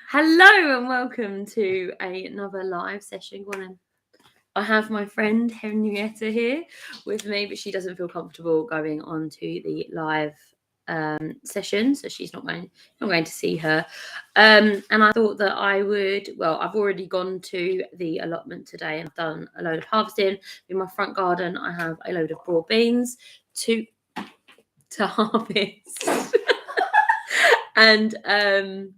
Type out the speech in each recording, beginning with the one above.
Hello and welcome to another live session. Go on then. I have my friend Henrietta here with me, but she doesn't feel comfortable going on to the live session, so she's not going to see her. And I thought that I would. Well, I've already gone to the allotment today, and I've done a load of harvesting in my front garden. I have a load of broad beans to harvest, and I'm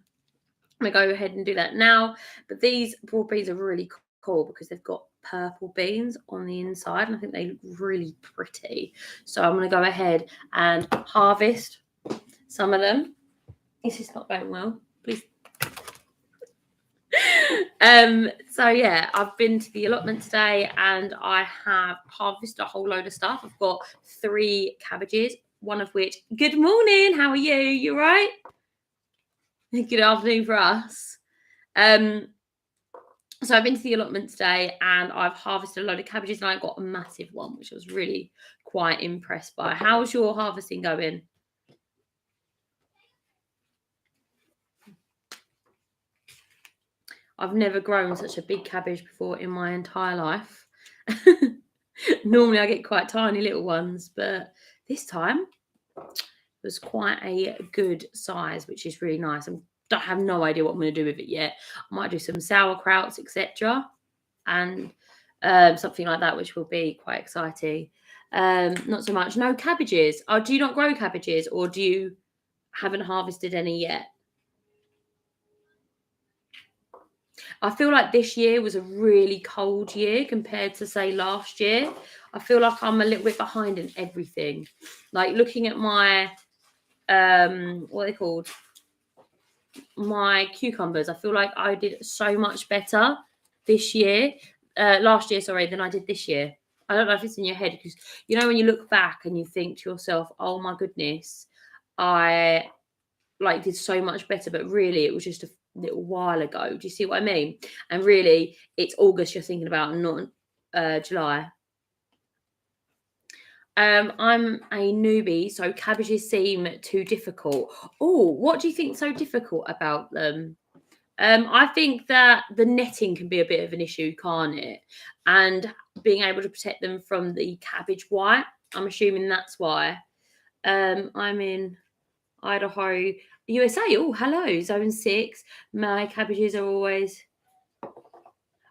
gonna go ahead and do that now. But these broad beans are really cool because they've got purple beans on the inside, and I think they look really pretty. So I'm gonna go ahead and harvest some of them. This is not going well, please. So yeah, I've been to the allotment today and I have harvested a whole load of stuff. I've got 3 cabbages, one of which, good morning, how are you? You all right? Good afternoon for us. So I've been to the allotment today and I've harvested a load of cabbages and I got a massive one, which I was really quite impressed by. How's your harvesting going? I've never grown such a big cabbage before in my entire life. Normally I get quite tiny little ones, but this time it was quite a good size, which is really nice. I have no idea what I'm going to do with it yet. I might do some sauerkrauts, etc. and something like that, which will be quite exciting. Not so much. No cabbages. Oh, do you not grow cabbages, or do you haven't harvested any yet? I feel like this year was a really cold year compared to, say, last year. I feel like I'm a little bit behind in everything. Like looking at my, what are they called? My cucumbers. I feel like I did so much better last year, than I did this year. I don't know if it's in your head because, you know, when you look back and you think to yourself, oh my goodness, I did so much better, but really it was just a little while ago. Do you see what I mean? And really it's August you're thinking about, not July. I'm a newbie, so cabbages seem too difficult. Oh, what do you think so difficult about them? I think that the netting can be a bit of an issue, can't it? And being able to protect them from the cabbage white. I'm assuming that's why. I'm in Idaho, USA. Oh, hello, zone 6. My cabbages are always...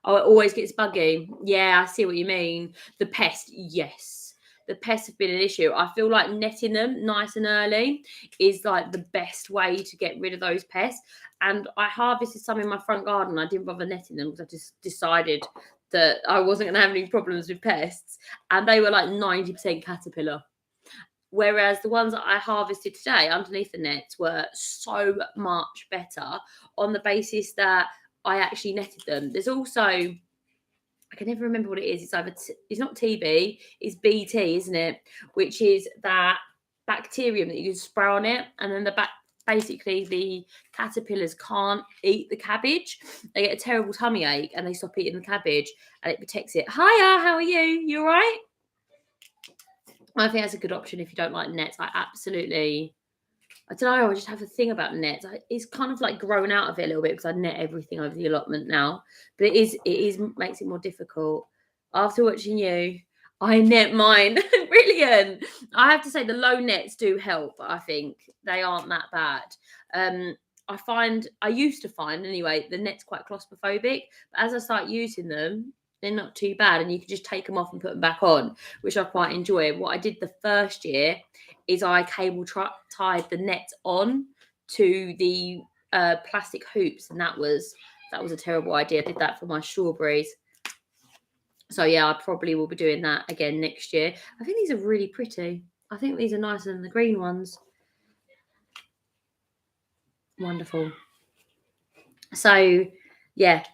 Oh, it always gets buggy. Yeah, I see what you mean. The pest, yes. The pests have been an issue. I feel like netting them nice and early is like the best way to get rid of those pests. And I harvested some in my front garden. I didn't bother netting them because I just decided that I wasn't going to have any problems with pests. And they were like 90% caterpillar. Whereas the ones that I harvested today underneath the nets were so much better on the basis that I actually netted them. There's also, I can never remember what it is. It's either it's not TB, it's BT, isn't it? Which is that bacterium that you can spray on it, and then basically the caterpillars can't eat the cabbage. They get a terrible tummy ache and they stop eating the cabbage, and it protects it. Hiya, how are you? You all right? I think that's a good option if you don't like nets. I don't know, I just have a thing about nets. It's kind of like grown out of it a little bit because I net everything over the allotment now. But it makes it more difficult. After watching you, I net mine. Brilliant. I have to say the low nets do help, I think. They aren't that bad. I used to find anyway, the net's quite claustrophobic. But as I start using them, they're not too bad, and you can just take them off and put them back on, which I quite enjoy. What I did the first year is I cable tied the net on to the plastic hoops, and that was a terrible idea. I did that for my strawberries. So yeah, I probably will be doing that again next year. I think these are really pretty. I think these are nicer than the green ones. Wonderful. So yeah,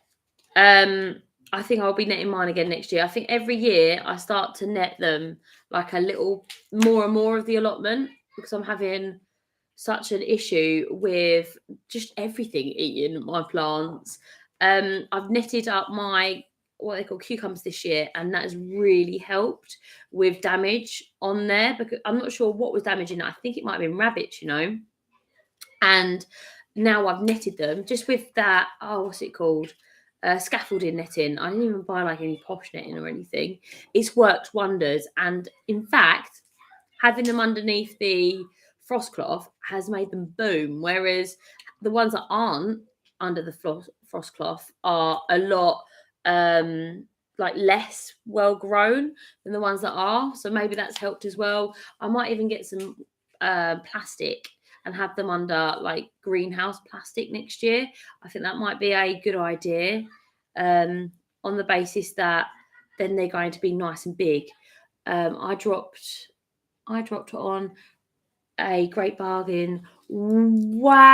I think I'll be netting mine again next year. I think every year I start to net them like a little more and more of the allotment because I'm having such an issue with just everything eating my plants. I've netted up my what they call cucumbers this year, and that has really helped with damage on there because I'm not sure what was damaging it. I think it might have been rabbits, you know. And now I've netted them just with that, oh, what's it called? Scaffolding netting. I didn't even buy like any posh netting or anything. It's worked wonders. And in fact, having them underneath the frost cloth has made them boom. Whereas the ones that aren't under the frost cloth are a lot like less well grown than the ones that are. So maybe that's helped as well. I might even get some plastic and have them under like greenhouse plastic next year. I think that might be a good idea, on the basis that then they're going to be nice and big. I dropped it on a great bargain. Wow.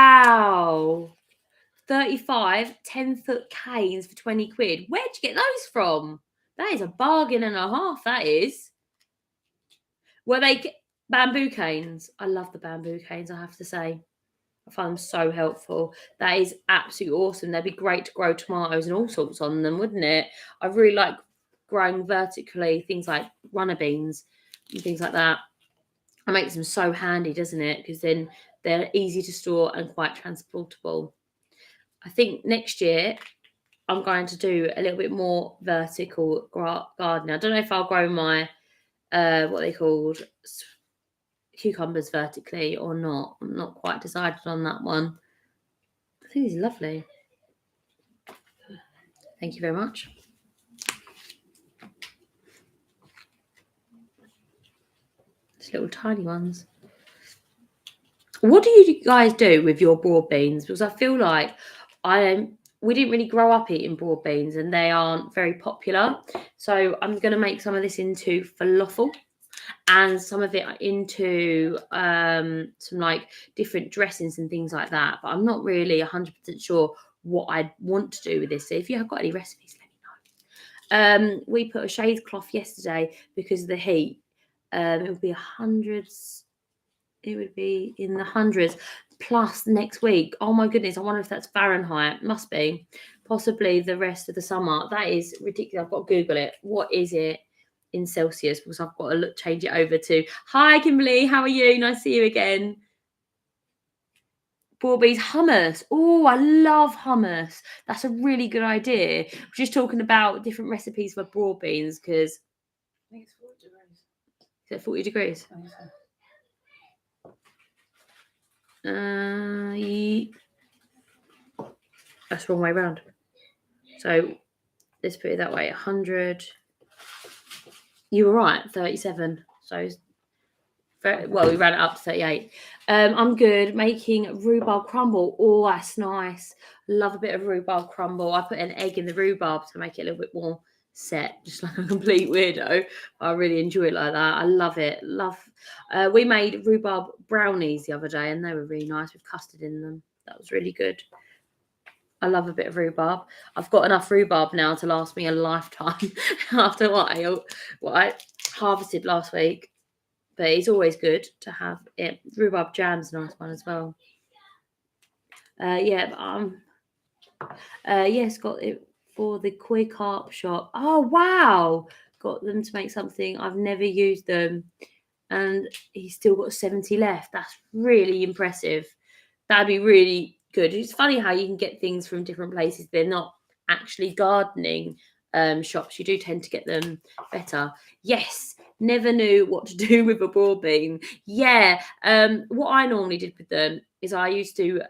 35 10-foot canes for 20 quid. Where'd you get those from? That is a bargain and a half, that is. Were they bamboo canes? I love the bamboo canes, I have to say. I find them so helpful. That is absolutely awesome. They'd be great to grow tomatoes and all sorts on them, wouldn't it? I really like growing vertically, things like runner beans and things like that. It makes them so handy, doesn't it? Because then they're easy to store and quite transportable. I think next year I'm going to do a little bit more vertical gardening. I don't know if I'll grow my what they called cucumbers vertically or not. I'm not quite decided on that one. I think he's lovely. Thank you very much. These little tiny ones. What do you guys do with your broad beans? Because I feel like we didn't really grow up eating broad beans and they aren't very popular. So I'm going to make some of this into falafel and some of it into some like different dressings and things like that. But I'm not really 100% sure what I want to do with this. So if you have got any recipes, let me know. We put a shade cloth yesterday because of the heat. It would be hundreds. It would be in the hundreds plus next week. Oh my goodness! I wonder if that's Fahrenheit. Must be. Possibly the rest of the summer. That is ridiculous. I've got to Google it. What is it in Celsius? Because I've got to change it over to. Hi, Kimberly. How are you? Nice to see you again. Broad beans hummus. Oh, I love hummus. That's a really good idea. We're just talking about different recipes for broad beans because. I think it's 40 degrees. Is it 40 degrees? I think so. That's the wrong way around. So let's put it that way. 100. You were right. 37. So well, we ran it up to 38. I'm good. Making rhubarb crumble. Oh, that's nice. Love a bit of rhubarb crumble. I put an egg in the rhubarb to make it a little bit more set, just like a complete weirdo. I really enjoy it like that. I love it. We made rhubarb brownies the other day and they were really nice with custard in them. That was really good. I love a bit of rhubarb. I've got enough rhubarb now to last me a lifetime after what I harvested last week. But it's always good to have it. Rhubarb jam's a nice one as well. Yes, got it for the Koi Carp shop. Oh wow, got them to make something. I've never used them, and he's still got 70 left. That's really impressive. That'd be really good. It's funny how you can get things from different places. They're not actually gardening shops. You do tend to get them better. Yes, never knew what to do with a broad bean. Yeah, what I normally did with them is I used to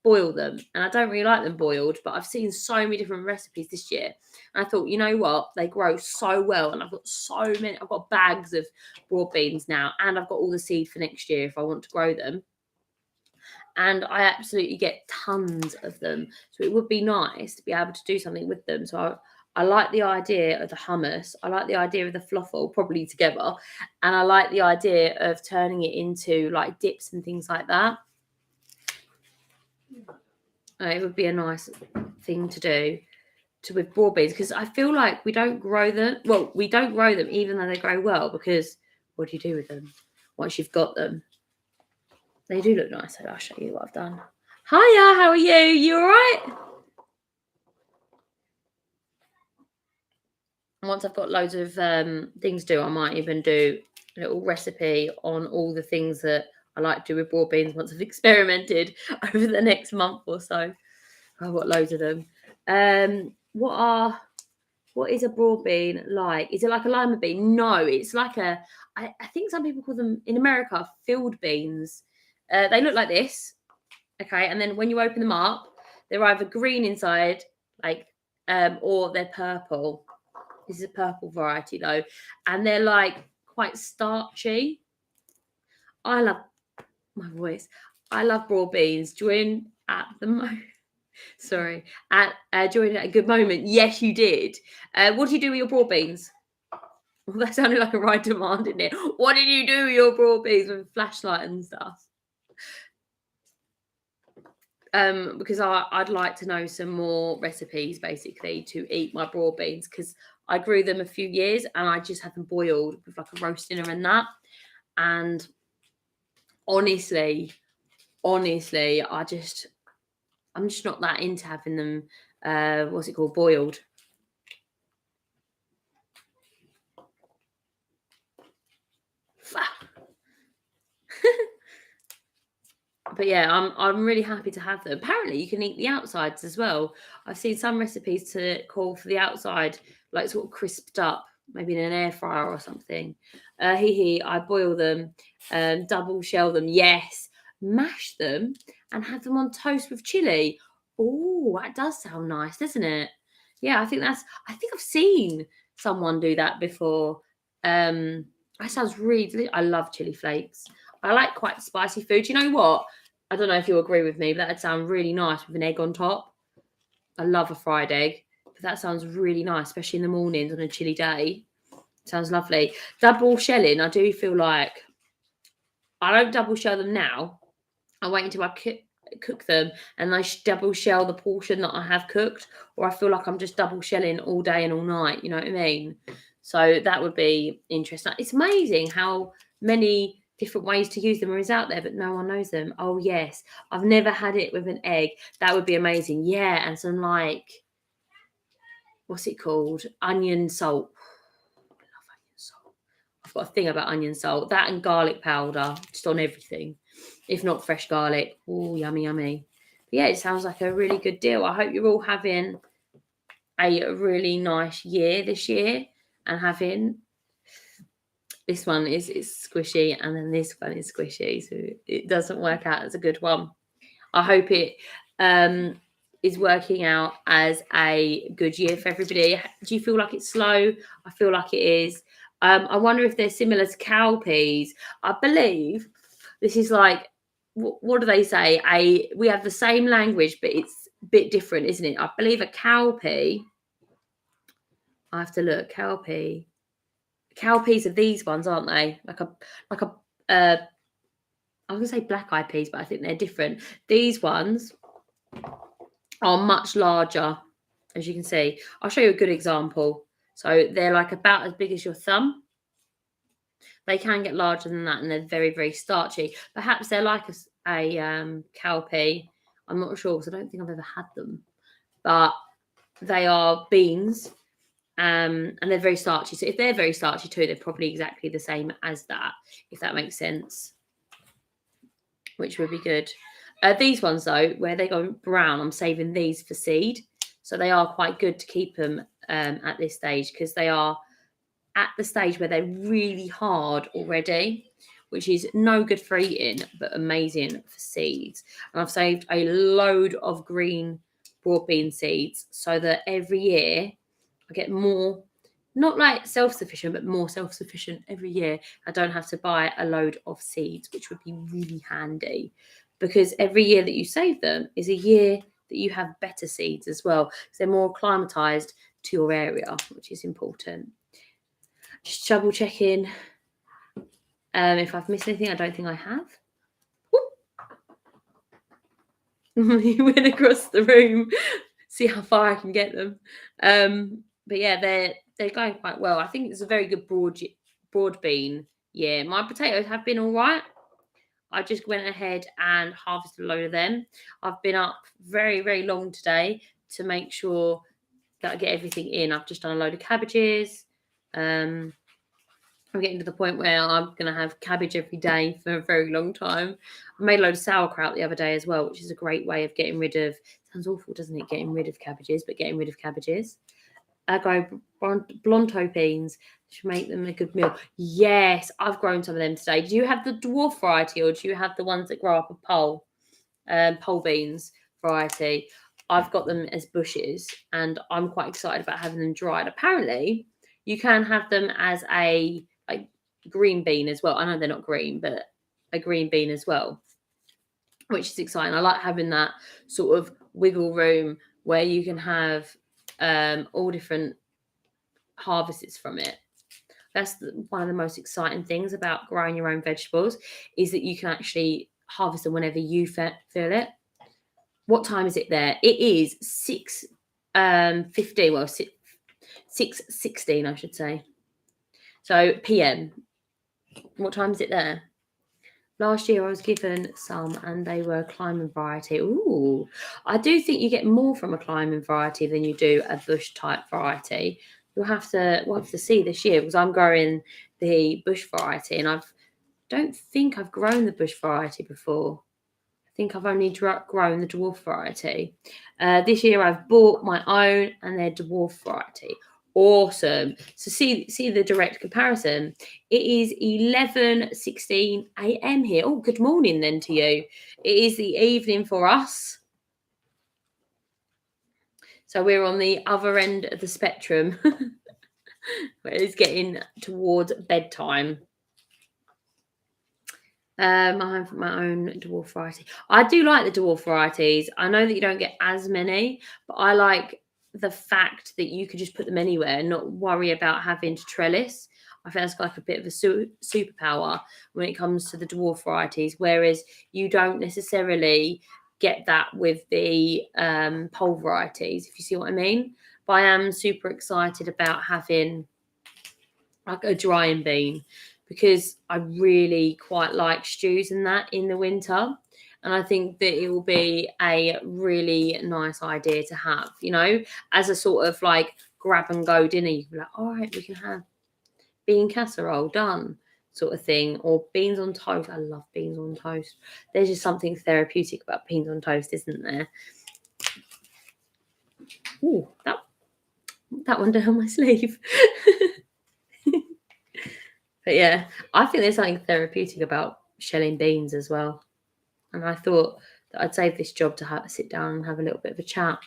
boil them, and I don't really like them boiled, but I've seen so many different recipes this year. And I thought, you know what? They grow so well, and I've got so many. I've got bags of broad beans now, and I've got all the seed for next year if I want to grow them. And I absolutely get tons of them. So it would be nice to be able to do something with them. So I like the idea of the hummus. I like the idea of the falafel, probably together. And I like the idea of turning it into like dips and things like that. It would be a nice thing to do with broad beans because I feel like we don't grow them. Well, we don't grow them even though they grow well because what do you do with them once you've got them? They do look nice. I'll show you what I've done. Hiya, how are you? You all right? And once I've got loads of things to do, I might even do a little recipe on all the things that I like to do with broad beans once I've experimented over the next month or so. I've got loads of them. What is a broad bean like? Is it like a lima bean? No, it's like I think some people call them in America field beans. They look like this, okay, and then when you open them up, they're either green inside, like, or they're purple. This is a purple variety though, and they're like quite starchy. I love my voice. I love broad beans. Join at the sorry, join at a good moment. Yes, you did. What do you do with your broad beans? Well, that sounded like a right demand, didn't it? What did you do with your broad beans with a flashlight and stuff? Because I'd like to know some more recipes basically to eat my broad beans, because I grew them a few years and I just had them boiled with like a roast dinner and that. And honestly, I'm just not that into having them. What's it called? Boiled. But yeah, I'm really happy to have them. Apparently, you can eat the outsides as well. I've seen some recipes to call for the outside, like sort of crisped up, maybe in an air fryer or something. I boil them, double shell them, yes, mash them, and have them on toast with chili. Oh, that does sound nice, doesn't it? Yeah, I think I've seen someone do that before. That sounds really. I love chili flakes. I like quite spicy food. You know what? I don't know if you'll agree with me, but that'd sound really nice with an egg on top. I love a fried egg, but that sounds really nice, especially in the mornings on a chilly day. Sounds lovely. Double shelling, I do feel like I don't double shell them now. I wait until I cook them and I double shell the portion that I have cooked, or I feel like I'm just double shelling all day and all night. You know what I mean? So that would be interesting. It's amazing how many different ways to use them is out there, but no one knows them. Oh yes, I've never had it with an egg. That would be amazing. Yeah, and some like, what's it called? Onion salt. I love onion salt. I've got a thing about onion salt. That and garlic powder, just on everything. If not fresh garlic. Oh, yummy, yummy. But yeah, it sounds like a really good deal. I hope you're all having a really nice year this year and having. This one is squishy, and then this one is squishy, so it doesn't work out as a good one. I hope it is working out as a good year for everybody. Do you feel like it's slow? I feel like it is. I wonder if they're similar to cowpeas. I believe this is like, what do they say? We have the same language, but it's a bit different, isn't it? I believe a cowpea. I have to look. Cowpea. Cowpeas are these ones, aren't they? I was gonna say black eyed peas, but I think they're different. These ones are much larger, as you can see. I'll show you a good example. So they're like about as big as your thumb. They can get larger than that, and they're very, very starchy. Perhaps they're like a cowpea. I'm not sure, because I don't think I've ever had them. But they are beans. And they're very starchy. So if they're very starchy too, they're probably exactly the same as that, if that makes sense, which would be good. These ones though, where they go brown, I'm saving these for seed. So they are quite good to keep them at this stage, because they are at the stage where they're really hard already, which is no good for eating, but amazing for seeds. And I've saved a load of green broad bean seeds so that every year I get more, not like self-sufficient, but more self-sufficient every year. I don't have to buy a load of seeds, which would be really handy, because every year that you save them is a year that you have better seeds as well, because they're more acclimatized to your area, which is important. Just double checking if I've missed anything. I don't think I have. He went across the room, see how far I can get them. But yeah, they're going quite well. I think it's a very good broad bean year. My potatoes have been all right. I just went ahead and harvested a load of them. I've been up very, very long today to make sure that I get everything in. I've just done a load of cabbages. I'm getting to the point where I'm going to have cabbage every day for a very long time. I made a load of sauerkraut the other day as well, which is a great way of getting rid of, sounds awful, doesn't it, getting rid of cabbages, but getting rid of cabbages. I go blonto beans to make them a good meal. Yes, I've grown some of them today. Do you have the dwarf variety or do you have the ones that grow up a pole? Pole beans variety. I've got them as bushes and I'm quite excited about having them dried. Apparently, you can have them as a green bean as well. I know they're not green, but a green bean as well, which is exciting. I like having that sort of wiggle room where you can have all different harvests from it. That's one of the most exciting things about growing your own vegetables is that you can actually harvest them whenever you feel it. What time is it there? It is 6:50. Well, 6:16, I should say. So PM. What time is it there? Last year I was given some and they were climbing variety. Ooh, I do think you get more from a climbing variety than you do a bush type variety. We'll have to see this year because I'm growing the bush variety and don't think I've grown the bush variety before. I think I've only grown the dwarf variety. This year I've bought my own and they're dwarf variety. Awesome. So see the direct comparison. It is 11:16 a.m. here. Oh, good morning then to you. It is the evening for us. So we're on the other end of the spectrum. Where it's getting towards bedtime. I have my own dwarf variety. I do like the dwarf varieties. I know that you don't get as many, but I like the fact that you could just put them anywhere and not worry about having to trellis. I think that's like a bit of a superpower when it comes to the dwarf varieties, whereas you don't necessarily get that with the pole varieties, if you see what I mean. But I am super excited about having like a drying bean because I really quite like stews and that in the winter. And I think that it will be a really nice idea to have, as a sort of like grab and go dinner. You can be like, all right, we can have bean casserole done sort of thing, or beans on toast. I love beans on toast. There's just something therapeutic about beans on toast, isn't there? Ooh, that one down my sleeve. But yeah, I think there's something therapeutic about shelling beans as well. And I thought that I'd save this job to sit down and have a little bit of a chat.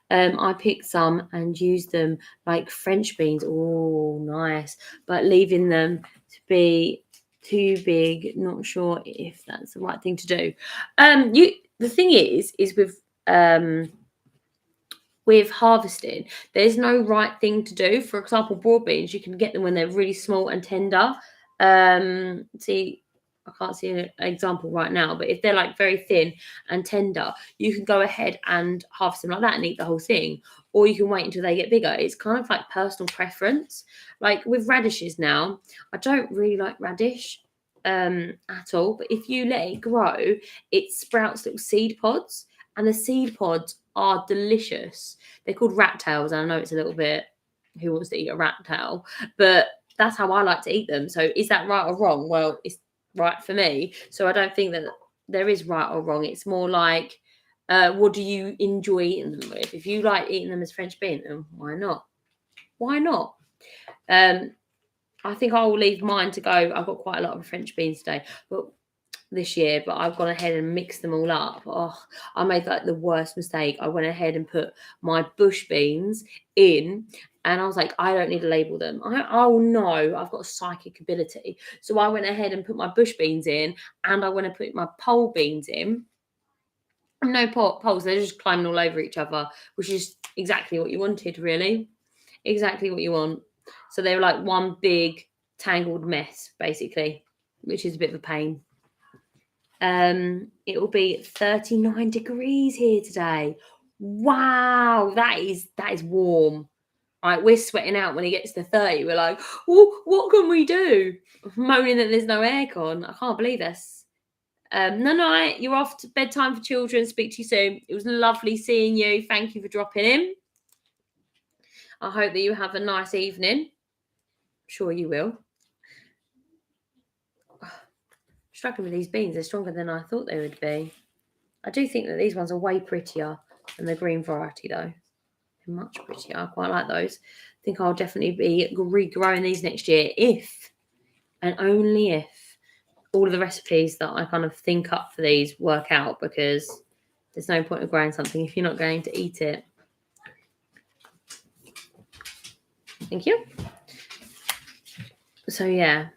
I picked some and used them like French beans. Oh, nice. But leaving them to be too big. Not sure if that's the right thing to do. The thing is with harvesting, there's no right thing to do. For example, broad beans, you can get them when they're really small and tender. See, I can't see an example right now, but if they're like very thin and tender, you can go ahead and harvest them like that and eat the whole thing. Or you can wait until they get bigger. It's kind of like personal preference. Like with radishes now, I don't really like radish at all. But if you let it grow, it sprouts little seed pods. And the seed pods are delicious. They're called rat tails. And I know it's a little bit, who wants to eat a rat tail? But that's how I like to eat them. So is that right or wrong? Well, it's right for me. So I don't think that there is right or wrong. It's more like, what do you enjoy eating them with? If you like eating them as French bean, then why not? Why not? I think I will leave mine to go. I've got quite a lot of French beans today, but this year, but I've gone ahead and mixed them all up. Oh, I made like the worst mistake. I went ahead and put my bush beans in and I was like, I don't need to label them. Oh no, I've got a psychic ability. So I went ahead and put my bush beans in and I went and put my pole beans in. No poles, they're just climbing all over each other, which is exactly what you wanted, really. Exactly what you want. So they were like one big tangled mess, basically, which is a bit of a pain. It will be 39 degrees here today. Wow, that is warm. Right, we're sweating out when it gets to 30. We're like, well, what can we do? Moaning that there's no aircon. I can't believe this. No, you're off to bedtime for children. Speak to you soon. It was lovely seeing you. Thank you for dropping in. I hope that you have a nice evening. I'm sure you will. struggling with these beans. They're stronger than I thought they would be. I do think that these ones are way prettier than the green variety, though. They're much prettier. I quite like those. I think I'll definitely be regrowing these next year if and only if all of the recipes that I kind of think up for these work out, because there's no point of growing something if you're not going to eat it. Thank you. So yeah,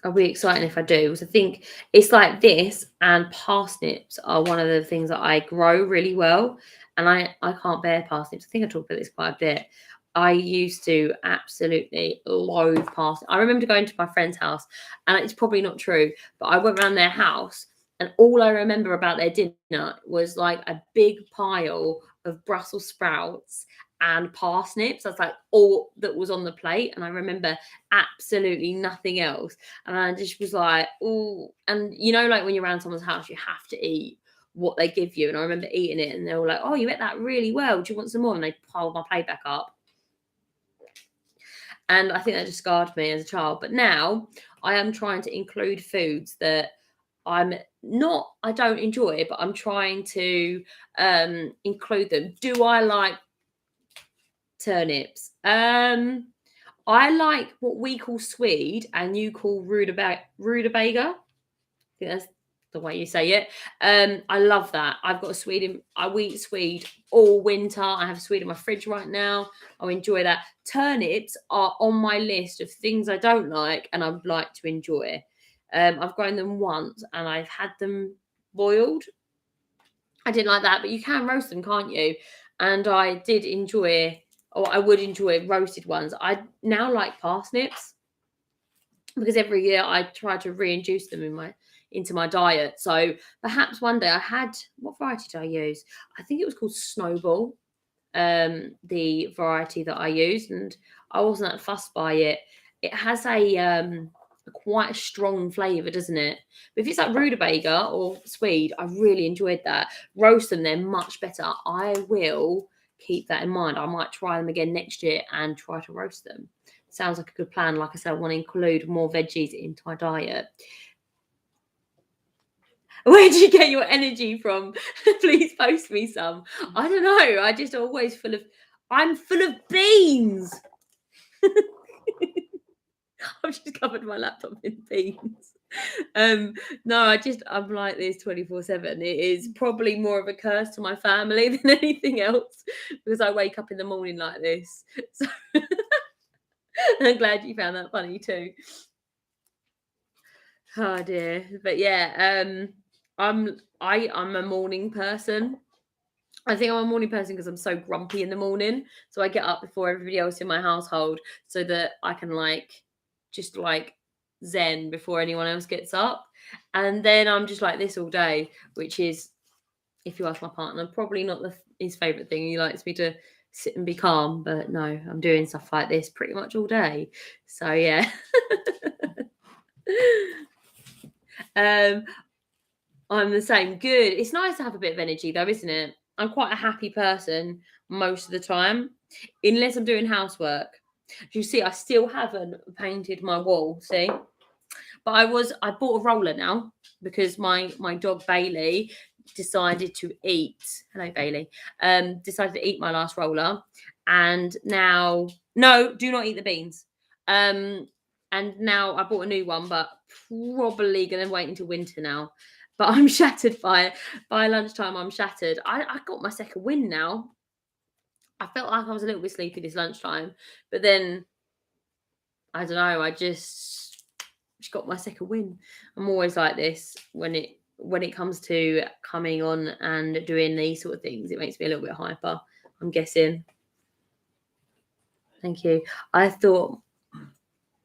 I'll be excited if I do. Because I think it's like this, and parsnips are one of the things that I grow really well. And I can't bear parsnips. I think I talked about this quite a bit. I used to absolutely loathe parsnips. I remember going to my friend's house, and it's probably not true, but I went around their house, and all I remember about their dinner was like a big pile of Brussels sprouts and parsnips. That's like all that was on the plate. And I remember absolutely nothing else. And I just was like, oh, and you know, like when you're around someone's house, you have to eat what they give you. And I remember eating it, and they were like, oh, you ate that really well. Do you want some more? And they piled my plate back up. And I think that just scarred me as a child. But now I am trying to include foods that I don't enjoy, but I'm trying to include them. Do I like turnips? I like what we call Swede and you call rutabaga. I think that's the way you say it. I love that. I've got a Swede. I eat Swede all winter. I have Swede in my fridge right now. I enjoy that. Turnips are on my list of things I don't like and I'd like to enjoy. I've grown them once and I've had them boiled. I didn't like that, but you can roast them, can't you? And I did enjoy, or I would enjoy roasted ones. I now like parsnips because every year I try to reintroduce them into my diet. So perhaps one day what variety did I use? I think it was called Snowball, the variety that I used, and I wasn't that fussed by it. It has a quite a strong flavour, doesn't it? But if it's like rutabaga or Swede, I really enjoyed that. Roast them, they're much better. I will keep that in mind. I might try them again next year and try to roast them. Sounds like a good plan. Like I said, I want to include more veggies into my diet. Where do you get your energy from? Please post me some. I don't know. I just always I'm full of beans. I've just covered my laptop in beans. No, I'm like this 24/7. It is probably more of a curse to my family than anything else because I wake up in the morning like this. So I'm glad you found that funny too. Oh dear. But yeah, I'm a morning person. I think I'm a morning person because I'm so grumpy in the morning. So I get up before everybody else in my household so that I can just zen before anyone else gets up. And then I'm just like this all day, which is, if you ask my partner, probably not his favourite thing. He likes me to sit and be calm, but no, I'm doing stuff like this pretty much all day. So yeah. I'm the same. Good. It's nice to have a bit of energy though, isn't it? I'm quite a happy person most of the time, unless I'm doing housework. You see, I still haven't painted my wall, see? But I bought a roller now because my dog Bailey decided to eat. Hello, Bailey. Decided to eat my last roller. And now, no, do not eat the beans. And now I bought a new one, but probably going to wait until winter now. But I'm shattered by lunchtime. I'm shattered. I got my second win now. I felt like I was a little bit sleepy this lunchtime, but then I don't know. I just got my second win. I'm always like this when it comes to coming on and doing these sort of things. It makes me a little bit hyper, I'm guessing. Thank you. I thought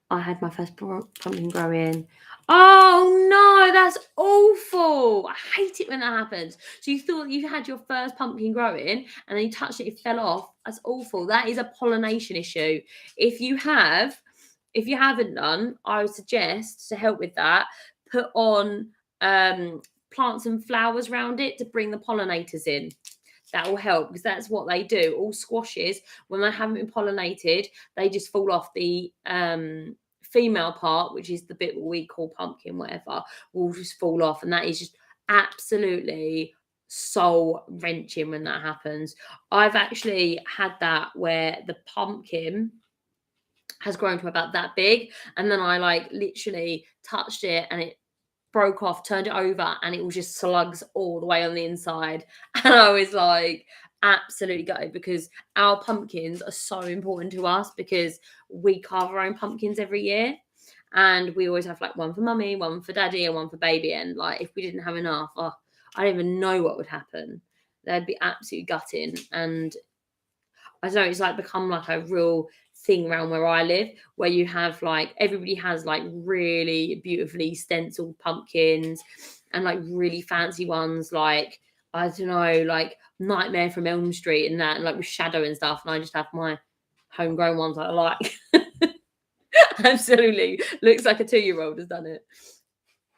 I had my first pumpkin growing. Oh no, that's awful. I hate it when that happens. So you thought you had your first pumpkin growing and then you touched it, it fell off. That's awful. That is a pollination issue. If you haven't done, I would suggest to help with that, put on plant some flowers around it to bring the pollinators in. That will help because that's what they do. All squashes, when they haven't been pollinated, they just fall off the female part, which is the bit what we call pumpkin, whatever, will just fall off. And that is just absolutely soul wrenching when that happens. I've actually had that where the pumpkin has grown to about that big, and then I like literally touched it and it broke off, turned it over, and it was just slugs all the way on the inside. And I was like absolutely gutted, because our pumpkins are so important to us, because we carve our own pumpkins every year, and we always have like one for mummy, one for daddy, and one for baby. And like if we didn't have enough, oh, I don't even know what would happen. They'd be absolutely gutting. And I don't know, it's like become like a real thing around where I live, where you have like everybody has like really beautifully stenciled pumpkins and like really fancy ones, like I don't know, like Nightmare from Elm Street and that, and like with shadow and stuff. And I just have my homegrown ones that I like. Absolutely looks like a 2-year-old has done it.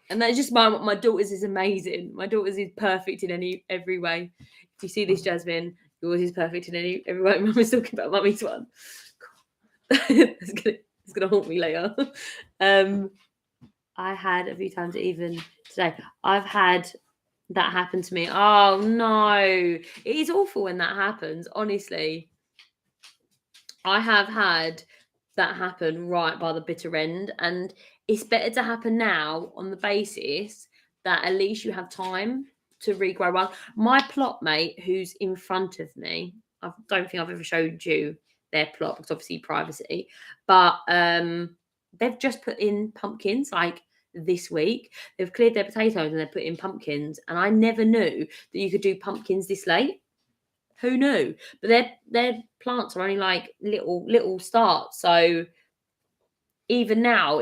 And that's just my daughter's is amazing. My daughter's is perfect in every way. If you see this, Jasmine, yours is perfect in every way. Mum was talking about mummy's one. It's gonna haunt me later. I had a few times even today. I've had that happen to me. Oh no, it is awful when that happens. Honestly, I have had that happen right by the bitter end, and it's better to happen now on the basis that at least you have time to regrow one. My plot mate, who's in front of me, I don't think I've ever showed you their plot because obviously privacy, but they've just put in pumpkins like this week. They've cleared their potatoes and they've put in pumpkins, and I never knew that you could do pumpkins this late. Who knew? But their plants are only like little starts, so even now,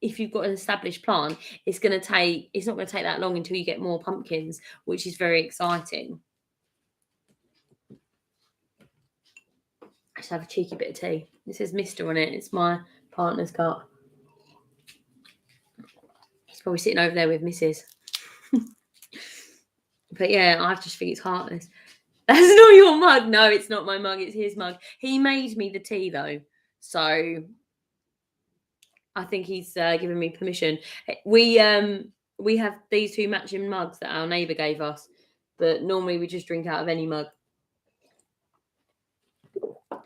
if you've got an established plant, it's not going to take that long until you get more pumpkins, which is very exciting. I just have a cheeky bit of tea. It says Mr. on it. It's my partner's cup. He's probably sitting over there with Mrs. But yeah, I just think it's heartless. That's not your mug. No, it's not my mug. It's his mug. He made me the tea though, so I think he's given me permission. We have these 2 matching mugs that our neighbour gave us, but normally we just drink out of any mug.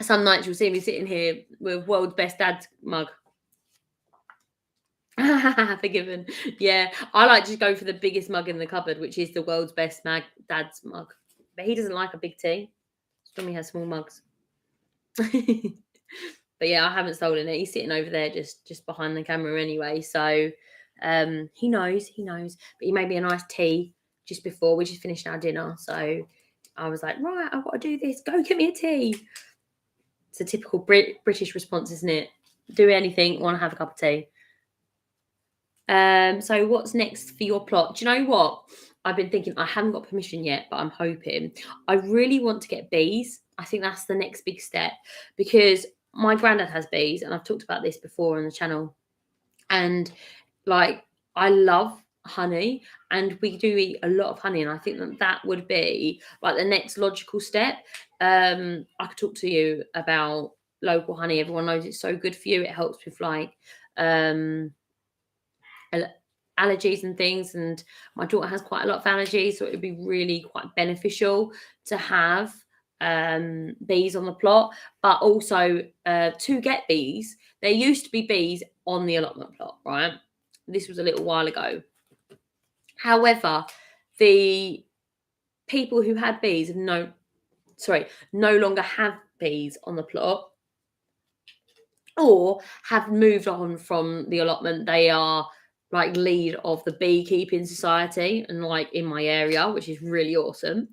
Some nights you'll see me sitting here with world's best dad's mug. Forgiven. Yeah, I like to go for the biggest mug in the cupboard, which is the world's best dad's mug. But he doesn't like a big tea. Stormy has small mugs. But yeah, I haven't stolen it. He's sitting over there just behind the camera anyway. So he knows. But he made me a nice tea just before. We just finished our dinner. So I was like, right, I've got to do this. Go get me a tea. It's a typical British response, isn't it? Do anything, want to have a cup of tea. So what's next for your plot? Do you know what? I've been thinking, I haven't got permission yet, but I'm hoping. I really want to get bees. I think that's the next big step, because my granddad has bees, and I've talked about this before on the channel. And like, I love honey, and we do eat a lot of honey, and I think that would be like the next logical step. I could talk to you about local honey. Everyone knows it's so good for you. It helps with like allergies and things, and my daughter has quite a lot of allergies, so it would be really quite beneficial to have bees on the plot. But also to get bees, there used to be bees on the allotment plot, right? This was a little while ago. However, the people who had bees no longer have bees on the plot, or have moved on from the allotment. They are like lead of the beekeeping society, and like in my area, which is really awesome.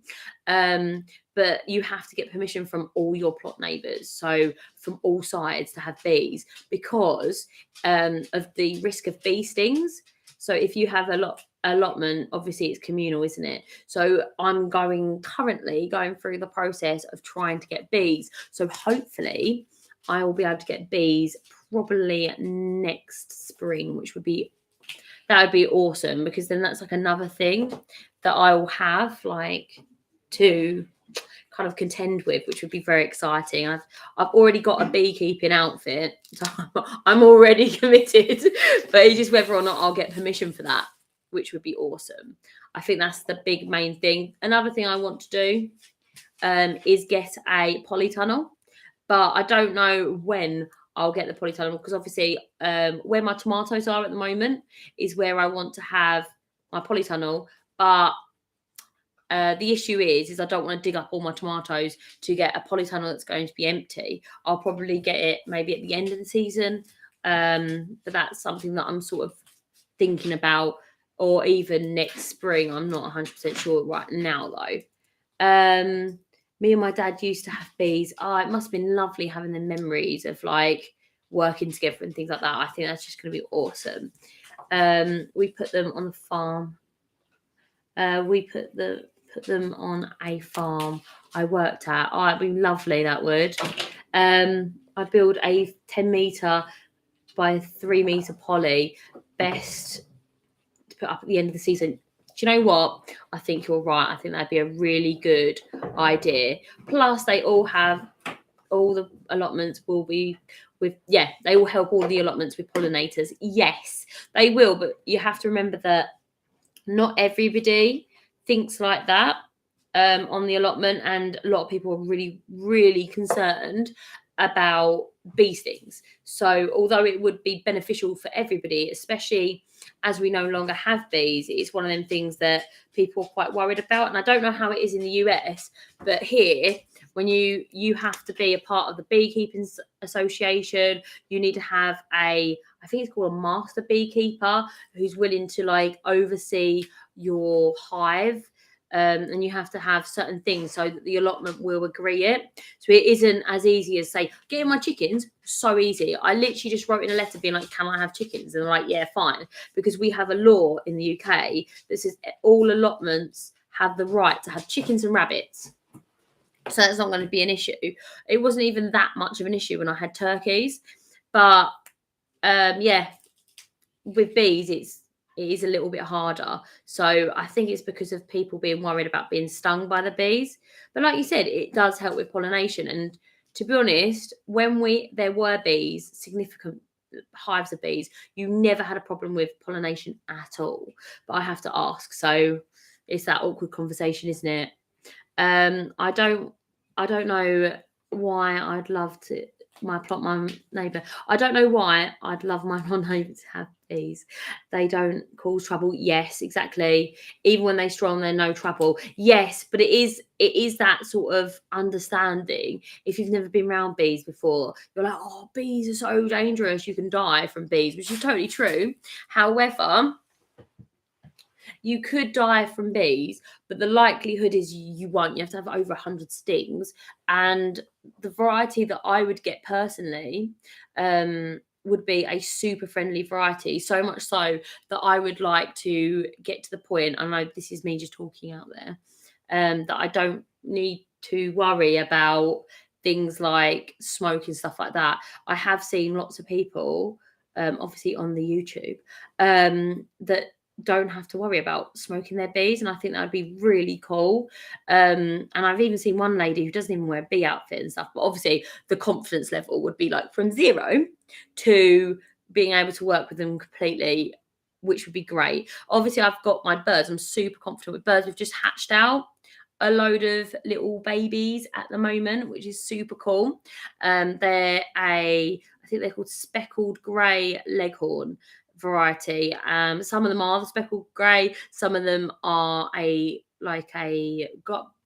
But you have to get permission from all your plot neighbours, so from all sides, to have bees, because of the risk of bee stings. So if you have allotment, obviously it's communal, isn't it? So I'm currently going through the process of trying to get bees. So hopefully I will be able to get bees probably next spring, which would be awesome, because then that's like another thing that I will have like to kind of contend with, which would be very exciting. I've already got a beekeeping outfit, so I'm already committed, but it's just whether or not I'll get permission for that, which would be awesome. I think that's the big main thing. Another thing I want to do is get a polytunnel, but I don't know when I'll get the polytunnel, because obviously where my tomatoes are at the moment is where I want to have my polytunnel, but the issue is I don't want to dig up all my tomatoes to get a polytunnel that's going to be empty. I'll probably get it maybe at the end of the season, but that's something that I'm sort of thinking about, or even next spring. I'm not 100% sure right now though. Me and my dad used to have bees. Oh, it must have been lovely having the memories of like working together and things like that. I think that's just going to be awesome. We put them on the farm. We put them on a farm I worked at. Oh, it'd be lovely, that would. I build a 10-meter by 3-meter poly, best to put up at the end of the season. Do you know what? I think you're right. I think that'd be a really good idea. Plus, they all the allotments will be with, they will help all the allotments with pollinators. Yes, they will, but you have to remember that not everybody thinks like that on the allotment, and a lot of people are really, really concerned about bee stings. So although it would be beneficial for everybody, especially as we no longer have bees, it's one of them things that people are quite worried about. And I don't know how it is in the US, but here, when you have to be a part of the beekeeping association, you need to have I think it's called a master beekeeper, who's willing to like oversee your hive. And you have to have certain things so that the allotment will agree it. So it isn't as easy as say, getting my chickens, so easy. I literally just wrote in a letter being like, can I have chickens? And they're like, yeah, fine. Because we have a law in the UK that says all allotments have the right to have chickens and rabbits. So that's not going to be an issue. It wasn't even that much of an issue when I had turkeys. But with bees, it is a little bit harder. So I think it's because of people being worried about being stung by the bees. But like you said, it does help with pollination. And to be honest, when there were bees, significant hives of bees, you never had a problem with pollination at all. But I have to ask. So it's that awkward conversation, isn't it? I don't know why I'd love to my neighbour. I don't know why I'd love my neighbour to have bees. They don't cause trouble. Yes, exactly. Even when they're strong, they're no trouble. Yes, but it is that sort of understanding. If you've never been around bees before, you're like, oh, bees are so dangerous. You can die from bees, which is totally true. However, you could die from bees, but the likelihood is you won't. You have to have over 100 stings. And the variety that I would get personally would be a super friendly variety. So much so that I would like to get to the point, I know this is me just talking out there, that I don't need to worry about things like smoke and stuff like that. I have seen lots of people, obviously on the YouTube, that don't have to worry about smoking their bees, and I think that would be really cool. And I've even seen one lady who doesn't even wear a bee outfit and stuff, but obviously the confidence level would be like from 0 to being able to work with them completely, which would be great. Obviously I've got my birds. I'm super confident with birds. We've just hatched out a load of little babies at the moment, which is super cool. I think they're called speckled grey leghorn variety. Some of them are the speckled grey, some of them are a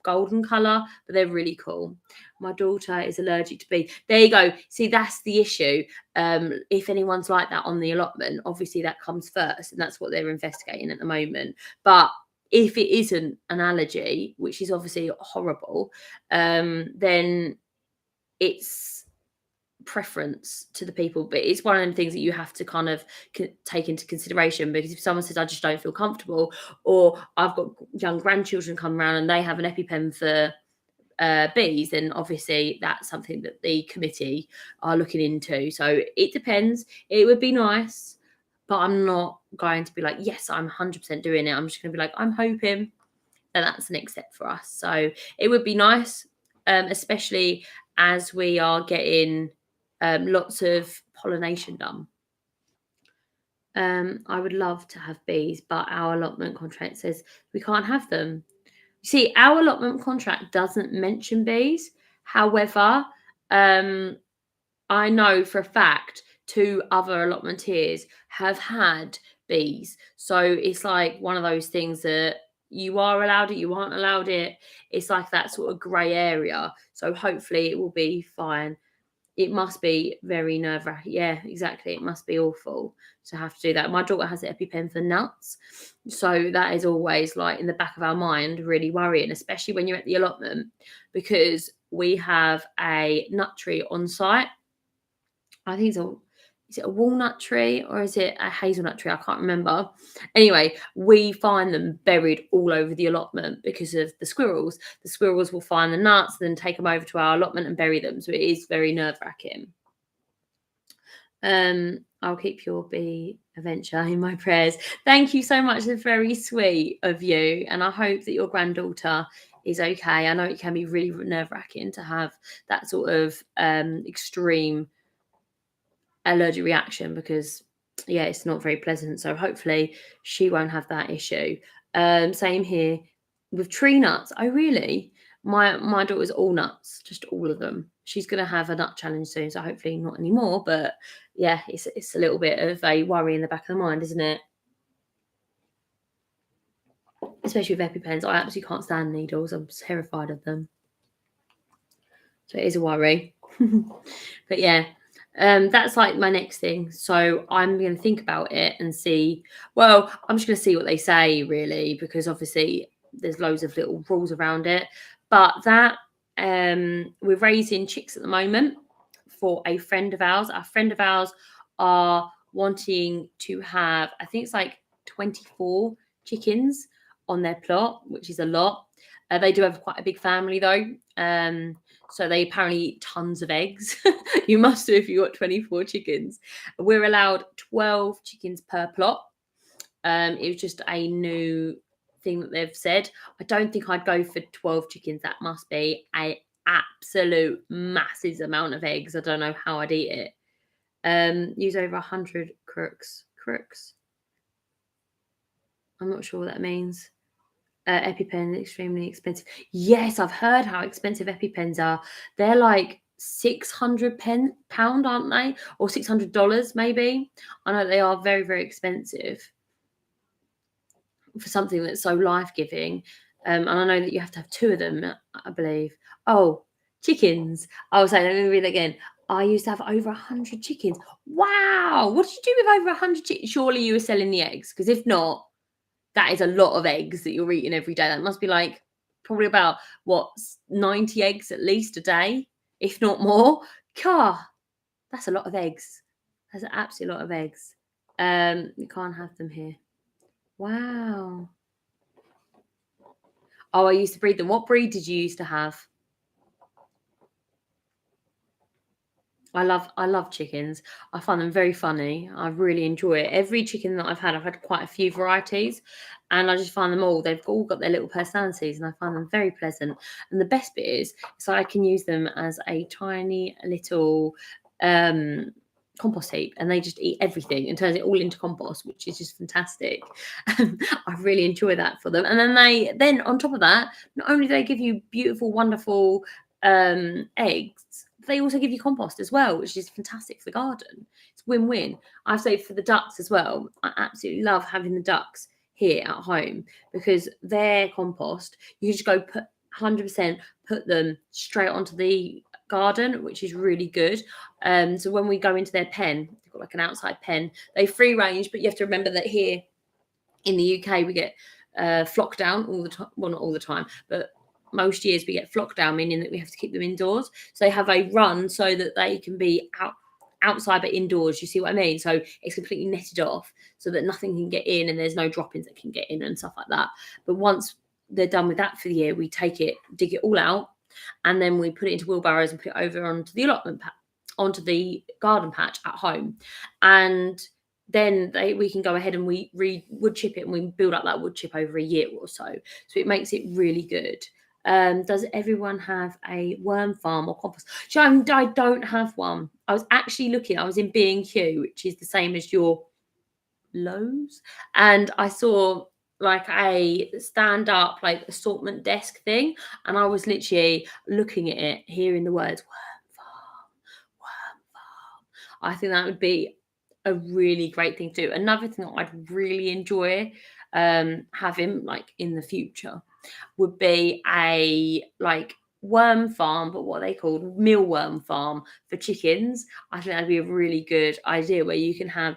golden colour, but they're really cool. My daughter is allergic to bees. There you go. See, that's the issue. If anyone's like that on the allotment, obviously that comes first, and that's what they're investigating at the moment. But if it isn't an allergy, which is obviously horrible, then it's preference to the people. But it's one of the things that you have to kind of take into consideration, because if someone says I just don't feel comfortable, or I've got young grandchildren come around and they have an EpiPen for bees, then obviously that's something that the committee are looking into. So it depends. It would be nice, but I'm not going to be like, yes, I'm 100% doing it. I'm just going to be like, I'm hoping that that's the next step for us. So it would be nice. especially as we are getting lots of pollination done. I would love to have bees, but our allotment contract says we can't have them. You see, our allotment contract doesn't mention bees. However, I know for a fact 2 other allotmenteers have had bees. So it's like one of those things that you are allowed it, you aren't allowed it. It's like that sort of grey area. So hopefully it will be fine. It must be very nerve-wracking. Yeah, exactly. It must be awful to have to do that. My daughter has an EpiPen for nuts. So that is always like in the back of our mind, really worrying, especially when you're at the allotment, because we have a nut tree on site. I think is it a walnut tree or is it a hazelnut tree? I can't remember. Anyway, we find them buried all over the allotment because of the squirrels. The squirrels will find the nuts, then take them over to our allotment and bury them. So it is very nerve-wracking. I'll keep your bee adventure in my prayers. Thank you so much. It's very sweet of you. And I hope that your granddaughter is okay. I know it can be really nerve-wracking to have that sort of extreme allergic reaction because yeah, it's not very pleasant. So hopefully she won't have that issue. Same here with tree nuts. Oh really? My daughter's all nuts, just all of them. She's gonna have a nut challenge soon, so hopefully not anymore. But yeah, it's a little bit of a worry in the back of the mind, isn't it? Especially with EpiPens. I absolutely can't stand needles. I'm terrified of them. So it is a worry. But yeah, that's like my next thing. So I'm going to think about it and see. Well, I'm just going to see what they say, really, because obviously there's loads of little rules around it. But that we're raising chicks at the moment for a friend of ours. Our friend of ours are wanting to have, I think it's like 24 chickens on their plot, which is a lot. They do have quite a big family though. So they apparently eat tons of eggs. You must do if you got 24 chickens. We're allowed 12 chickens per plot. It was just a new thing that they've said. I don't think I'd go for 12 chickens. That must be a absolute massive amount of eggs. I don't know how I'd eat it. Use over 100 crooks. I'm not sure what that means. EpiPen extremely expensive. Yes, I've heard how expensive EpiPens are. They're like £600, aren't they? Or $600 maybe. I know they are very, very expensive for something that's so life-giving. And I know that you have to have 2 of them, I believe. Oh, chickens. I'll say, let me read that again. I used to have over 100 chickens. Wow. What did you do with over 100 chickens? Surely you were selling the eggs, because if not, that is a lot of eggs that you're eating every day. That must be like probably about 90 eggs at least a day, if not more. God, that's a lot of eggs. That's an absolute lot of eggs. You can't have them here. Wow. Oh, I used to breed them. What breed did you used to have? I love chickens. I find them very funny. I really enjoy it. Every chicken that I've had quite a few varieties, and I just find them all. They've all got their little personalities, and I find them very pleasant. And the best bit is, so I can use them as a tiny little compost heap, and they just eat everything and turns it all into compost, which is just fantastic. I really enjoy that for them. And then on top of that, not only do they give you beautiful, wonderful eggs, they also give you compost as well, which is fantastic for the garden. It's win-win. I say for the ducks as well. I absolutely love having the ducks here at home because their compost, you just go put 100% put them straight onto the garden, which is really good. So when we go into their pen, they've got like an outside pen. They free range, but you have to remember that here in the UK we get flock down all the time. Well, not all the time, but most years we get flock down, meaning that we have to keep them indoors. So they have a run so that they can be outside but indoors. You see what I mean? So it's completely netted off so that nothing can get in and there's no drop-ins that can get in and stuff like that. But once they're done with that for the year, we take it, dig it all out, and then we put it into wheelbarrows and put it over onto the allotment onto the garden patch at home. And then we can go ahead and we wood chip it, and we build up that wood chip over a year or so. So it makes it really good. Does everyone have a worm farm or compost? So I don't have one. I was actually looking. I was in B&Q, which is the same as your Lowe's, and I saw like a stand up like assortment desk thing, and I was literally looking at it, hearing the words worm farm, worm farm. I think that would be a really great thing to do. Another thing that I'd really enjoy having like in the future would be a like worm farm, but what they called mealworm farm for chickens. I think that'd be a really good idea where you can have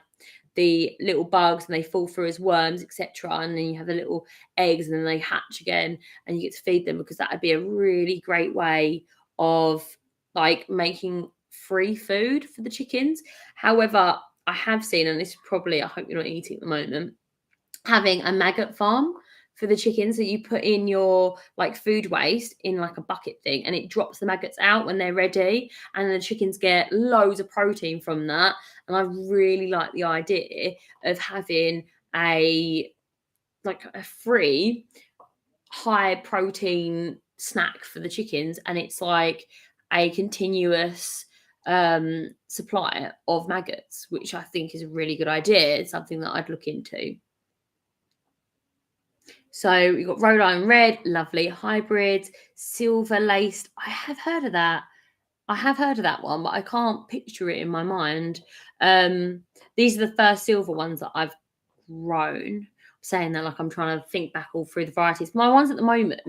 the little bugs and they fall through as worms, etc. And then you have the little eggs and then they hatch again and you get to feed them, because that would be a really great way of like making free food for the chickens. However, I have seen, and this is probably, I hope you're not eating at the moment, having a maggot farm for the chickens that you put in your like food waste in like a bucket thing, and it drops the maggots out when they're ready, and the chickens get loads of protein from that. And I really like the idea of having a like a free high protein snack for the chickens, and it's like a continuous supply of maggots, which I think is a really good idea. It's something that I'd look into. So we've got Rhode Island Red, lovely hybrids, silver laced. I have heard of that. I have heard of that one, but I can't picture it in my mind. These are the first silver ones that I've grown. Saying that like I'm trying to think back all through the varieties. My ones at the moment,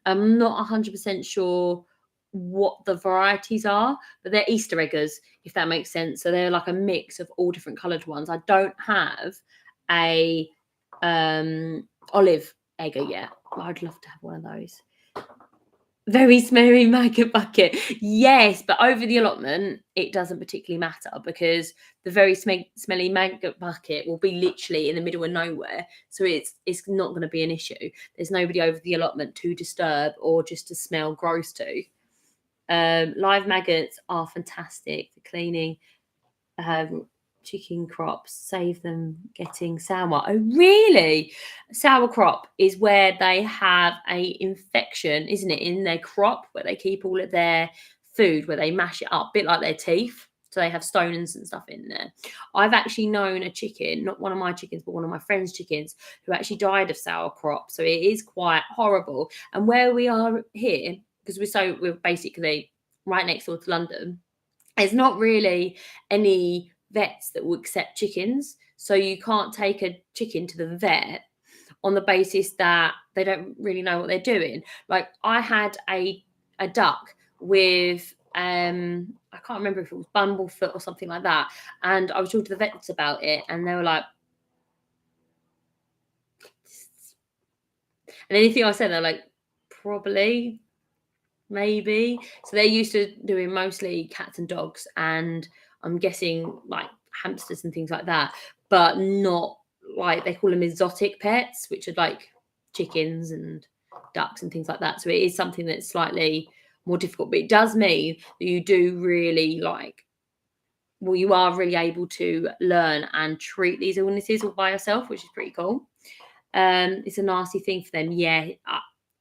I'm not 100% sure what the varieties are, but they're Easter eggers, if that makes sense. So they're like a mix of all different coloured ones. I don't have a olive egger yet. I'd love to have one of those. Very smelly maggot bucket. Yes, but over the allotment, it doesn't particularly matter because the very smelly maggot bucket will be literally in the middle of nowhere. So it's not going to be an issue. There's nobody over the allotment to disturb or just to smell gross to. Live maggots are fantastic for cleaning chicken crops, save them getting sour. Oh, really? Sour crop is where they have a infection, isn't it, in their crop, where they keep all of their food, where they mash it up, a bit like their teeth. So they have stones and stuff in there. I've actually known a chicken, not one of my chickens, but one of my friend's chickens, who actually died of sour crop. So it is quite horrible. And where we are here, because we're basically right next door to London, there's not really any vets that will accept chickens. So you can't take a chicken to the vet on the basis that they don't really know what they're doing. Like I had a duck with I can't remember if it was bumblefoot or something like that, and I was talking to the vets about it, and they were like, and anything I said, they're like, probably, maybe. So they're used to doing mostly cats and dogs, and I'm guessing like hamsters and things like that, but not like, they call them exotic pets, which are like chickens and ducks and things like that. So it is something that's slightly more difficult, but it does mean that you do really you are really able to learn and treat these illnesses all by yourself, which is pretty cool. It's a nasty thing for them. Yeah, it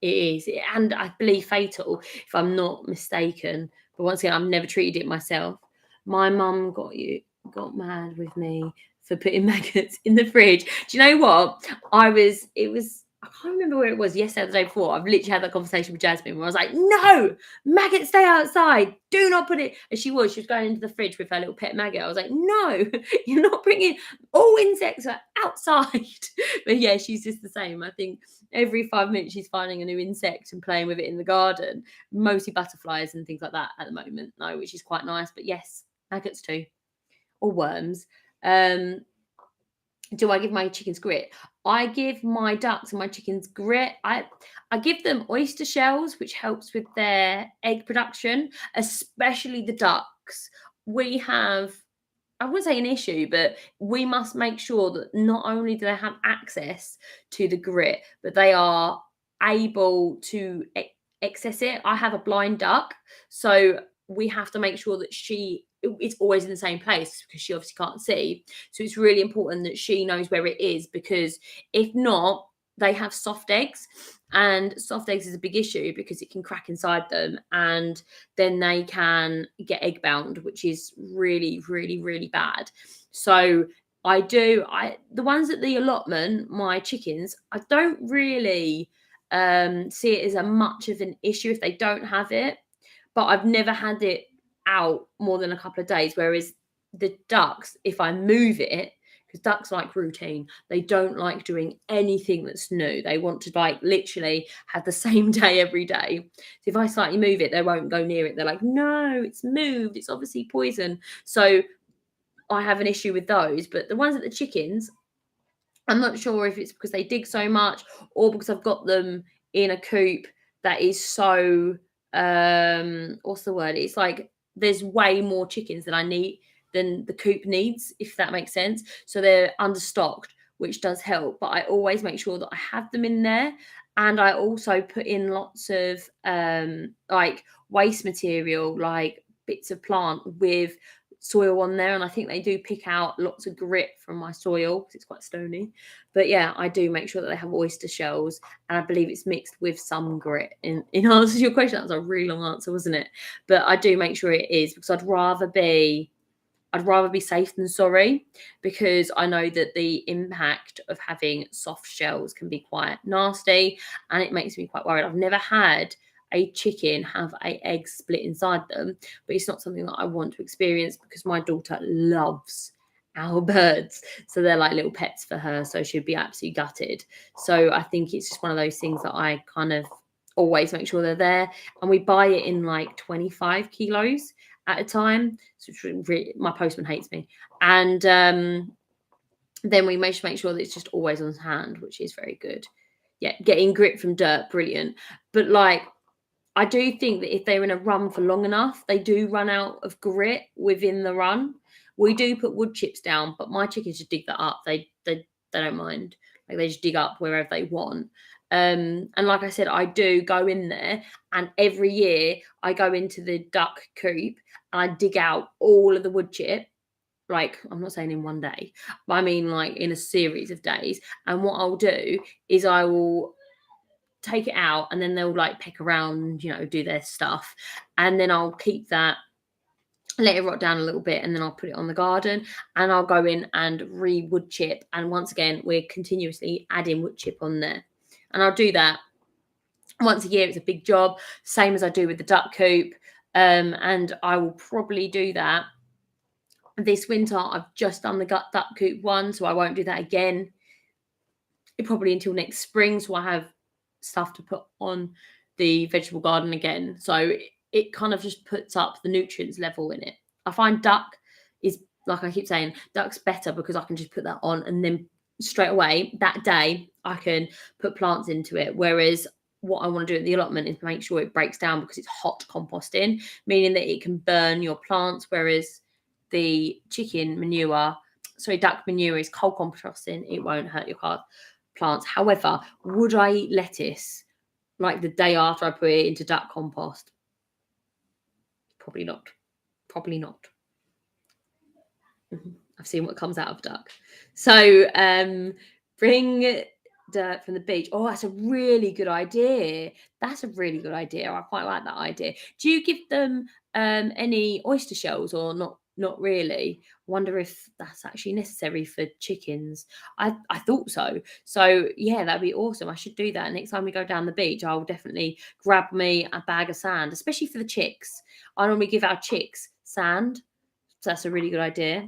is. And I believe fatal, if I'm not mistaken. But once again, I've never treated it myself. My mum got mad with me for putting maggots in the fridge. Do you know what? I can't remember where it was, yesterday or the day before. I've literally had that conversation with Jasmine where I was like, no, maggots stay outside. Do not put it. And she was going into the fridge with her little pet maggot. I was like, no, you're not bringing, all insects are outside. But yeah, she's just the same. I think every 5 minutes she's finding a new insect and playing with it in the garden, mostly butterflies and things like that at the moment, though, which is quite nice. But yes, maggots too, or worms. Do I give my chickens grit? I give my ducks and my chickens grit. I give them oyster shells, which helps with their egg production, especially the ducks. We have, I wouldn't say an issue, but we must make sure that not only do they have access to the grit, but they are able to access it. I have a blind duck, so we have to make sure that it's always in the same place because she obviously can't see. So it's really important that she knows where it is, because if not, they have soft eggs And soft eggs is a big issue because it can crack inside them, and then they can get egg bound, which is really, really, really bad. So the ones at the allotment, my chickens, I don't really see it as a much of an issue if they don't have it, but I've never had it out more than a couple of days. Whereas the ducks, if I move it, because ducks like routine, they don't like doing anything that's new. They want to like literally have the same day every day. So if I slightly move it, they won't go near it. They're like, no, it's moved, it's obviously poison. So I have an issue with those. But the ones at the chickens, I'm not sure if it's because they dig so much or because I've got them in a coop that is so what's the word? It's like there's way more chickens than the coop needs, if that makes sense. So they're understocked, which does help. But I always make sure that I have them in there. And I also put in lots of like waste material, like bits of plant with soil on there, and I think they do pick out lots of grit from my soil because it's quite stony. But yeah, I do make sure that they have oyster shells, and I believe it's mixed with some grit. In answer to your question, that was a really long answer, wasn't it? But I do make sure it is, because I'd rather be safe than sorry, because I know that the impact of having soft shells can be quite nasty, and it makes me quite worried. I've never had a chicken have a egg split inside them, but it's not something that I want to experience because my daughter loves our birds, so they're like little pets for her, so she'd be absolutely gutted. So I think it's just one of those things that I kind of always make sure they're there, and we buy it in like 25 kilos at a time, so really, my postman hates me. And then we make sure that it's just always on hand, which is very good. Yeah, getting grit from dirt, brilliant. But like, I do think that if they're in a run for long enough, they do run out of grit within the run. We do put wood chips down, but my chickens just dig that up. They don't mind. Like, they just dig up wherever they want. And like I said, I do go in there, and every year I go into the duck coop and I dig out all of the wood chip. Like, I'm not saying in one day, but I mean like in a series of days. And what I'll do is I will take it out, and then they'll like peck around, do their stuff, and then I'll keep that, let it rot down a little bit, and then I'll put it on the garden, and I'll go in and wood chip. And once again, we're continuously adding wood chip on there, and I'll do that once a year. It's a big job, same as I do with the duck coop. And I will probably do that this winter. I've just done the duck coop one, so I won't do that again probably until next spring, so I have stuff to put on the vegetable garden again. So it kind of just puts up the nutrients level in it. I find duck is, like I keep saying, duck's better because I can just put that on, and then straight away that day I can put plants into it. Whereas what I want to do at the allotment is make sure it breaks down, because it's hot composting, meaning that it can burn your plants. Whereas the duck manure is cold composting. It won't hurt your plants. However, would I eat lettuce like the day after I put it into duck compost? Probably not. I've seen what comes out of duck. So bring dirt from the beach. Oh, that's a really good idea. I quite like that idea. Do you give them any oyster shells, or not really? Wonder if that's actually necessary for chickens. I thought so. So yeah, that'd be awesome. I should do that next time we go down the beach. I'll definitely grab me a bag of sand, especially for the chicks. I normally give our chicks sand, so that's a really good idea.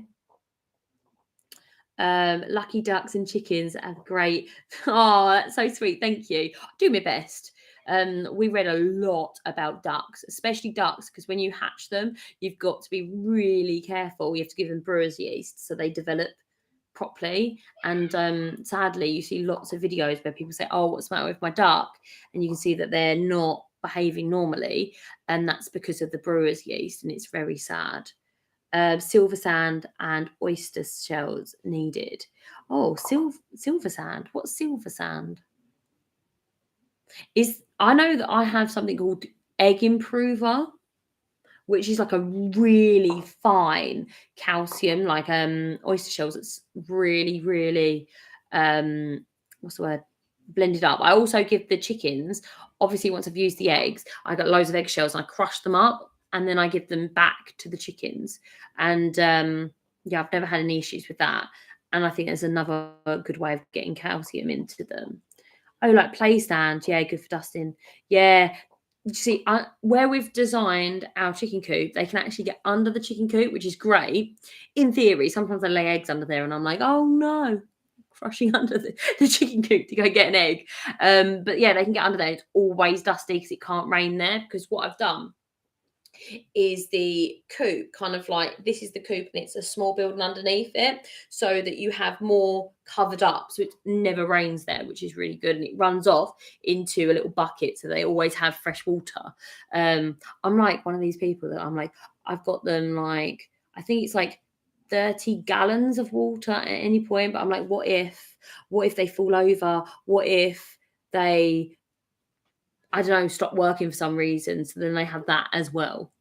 Lucky ducks and chickens have great. Oh, that's so sweet. Thank you. I do my best. We read a lot about ducks, especially ducks, because when you hatch them, you've got to be really careful. You have to give them brewer's yeast so they develop properly. And sadly, you see lots of videos where people say, oh, what's the matter with my duck? And you can see that they're not behaving normally, and that's because of the brewer's yeast, and it's very sad. Silver sand and oyster shells needed. Oh, silver sand. What's silver sand? I know that I have something called egg improver, which is like a really fine calcium, like oyster shells. It's really, really what's the word? blended up. I also give the chickens, obviously once I've used the eggs, I got loads of eggshells and I crush them up and then I give them back to the chickens. And yeah, I've never had any issues with that. And I think there's another good way of getting calcium into them. Oh, like play stand. Yeah, good for dusting. Yeah. You see, where we've designed our chicken coop, they can actually get under the chicken coop, which is great. In theory, sometimes they lay eggs under there and I'm like, oh no, crushing under the chicken coop to go get an egg. But yeah, they can get under there. It's always dusty because it can't rain there. Because what I've done is the coop kind of like, this is the coop and it's a small building underneath it, so that you have more covered up, so it never rains there, which is really good, and it runs off into a little bucket, so they always have fresh water. I'm like one of these people that I'm like, I've got them like, I think it's like 30 gallons of water at any point, but I'm like, what if they fall over, what if they, I don't know, stop working for some reason, so then they have that as well.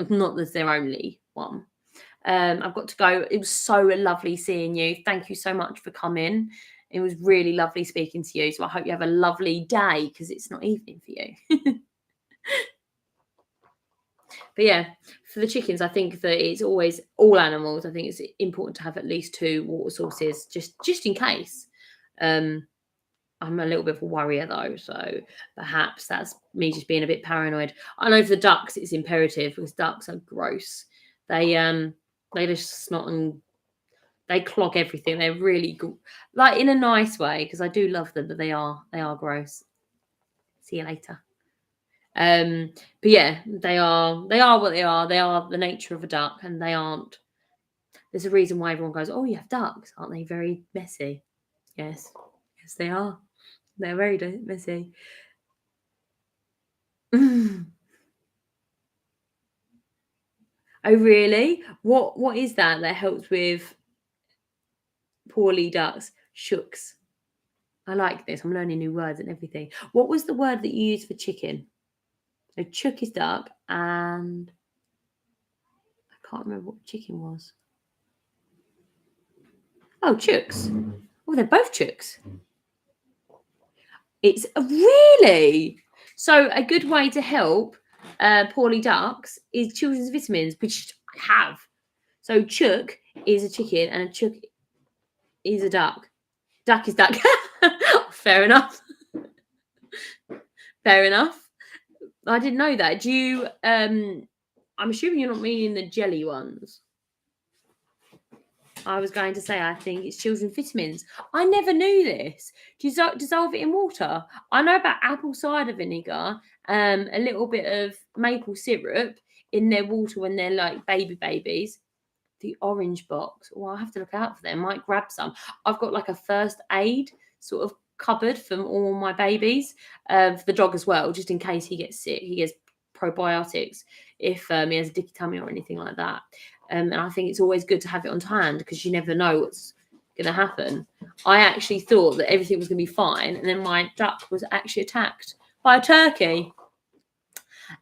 Not that they're only one. I've got to go. It was so lovely seeing you. Thank you so much for coming. It was really lovely speaking to you. So I hope you have a lovely day, because it's not evening for you. But yeah, for the chickens, I think that it's always, all animals, I think it's important to have at least 2 water sources, just in case. I'm a little bit of a worrier though, so perhaps that's me just being a bit paranoid. I know for the ducks it's imperative, because ducks are gross. They just snot and they clog everything. They're really like, in a nice way, because I do love them, but they are gross. See you later. But yeah, they are what they are. They are the nature of a duck, and they aren't. There's a reason why everyone goes, "Oh, you have ducks, aren't they very messy?" Yes, they are. They're very messy. Oh, really? What is that helps with poorly ducks? Shooks. I like this. I'm learning new words and everything. What was the word that you used for chicken? A chook is duck, and I can't remember what chicken was. Oh, chooks. Oh, they're both chooks. It's really, so a good way to help poorly ducks is children's vitamins, which I have. So chook is a chicken and a chook is a duck. Duck is duck. Fair enough. Fair enough. I didn't know that. Do you? I'm assuming you're not meaning the jelly ones. I was going to say, I think it's children's vitamins. I never knew this. Do you dissolve it in water? I know about apple cider vinegar, a little bit of maple syrup in their water when they're like babies. The orange box. Well, I'll have to look out for them. Might grab some. I've got like a first aid sort of cupboard for all my babies, for the dog as well, just in case he gets sick. He gets probiotics if he has a dicky tummy or anything like that. And I think it's always good to have it on hand, because you never know what's going to happen. I actually thought that everything was going to be fine, and then my duck was actually attacked by a turkey.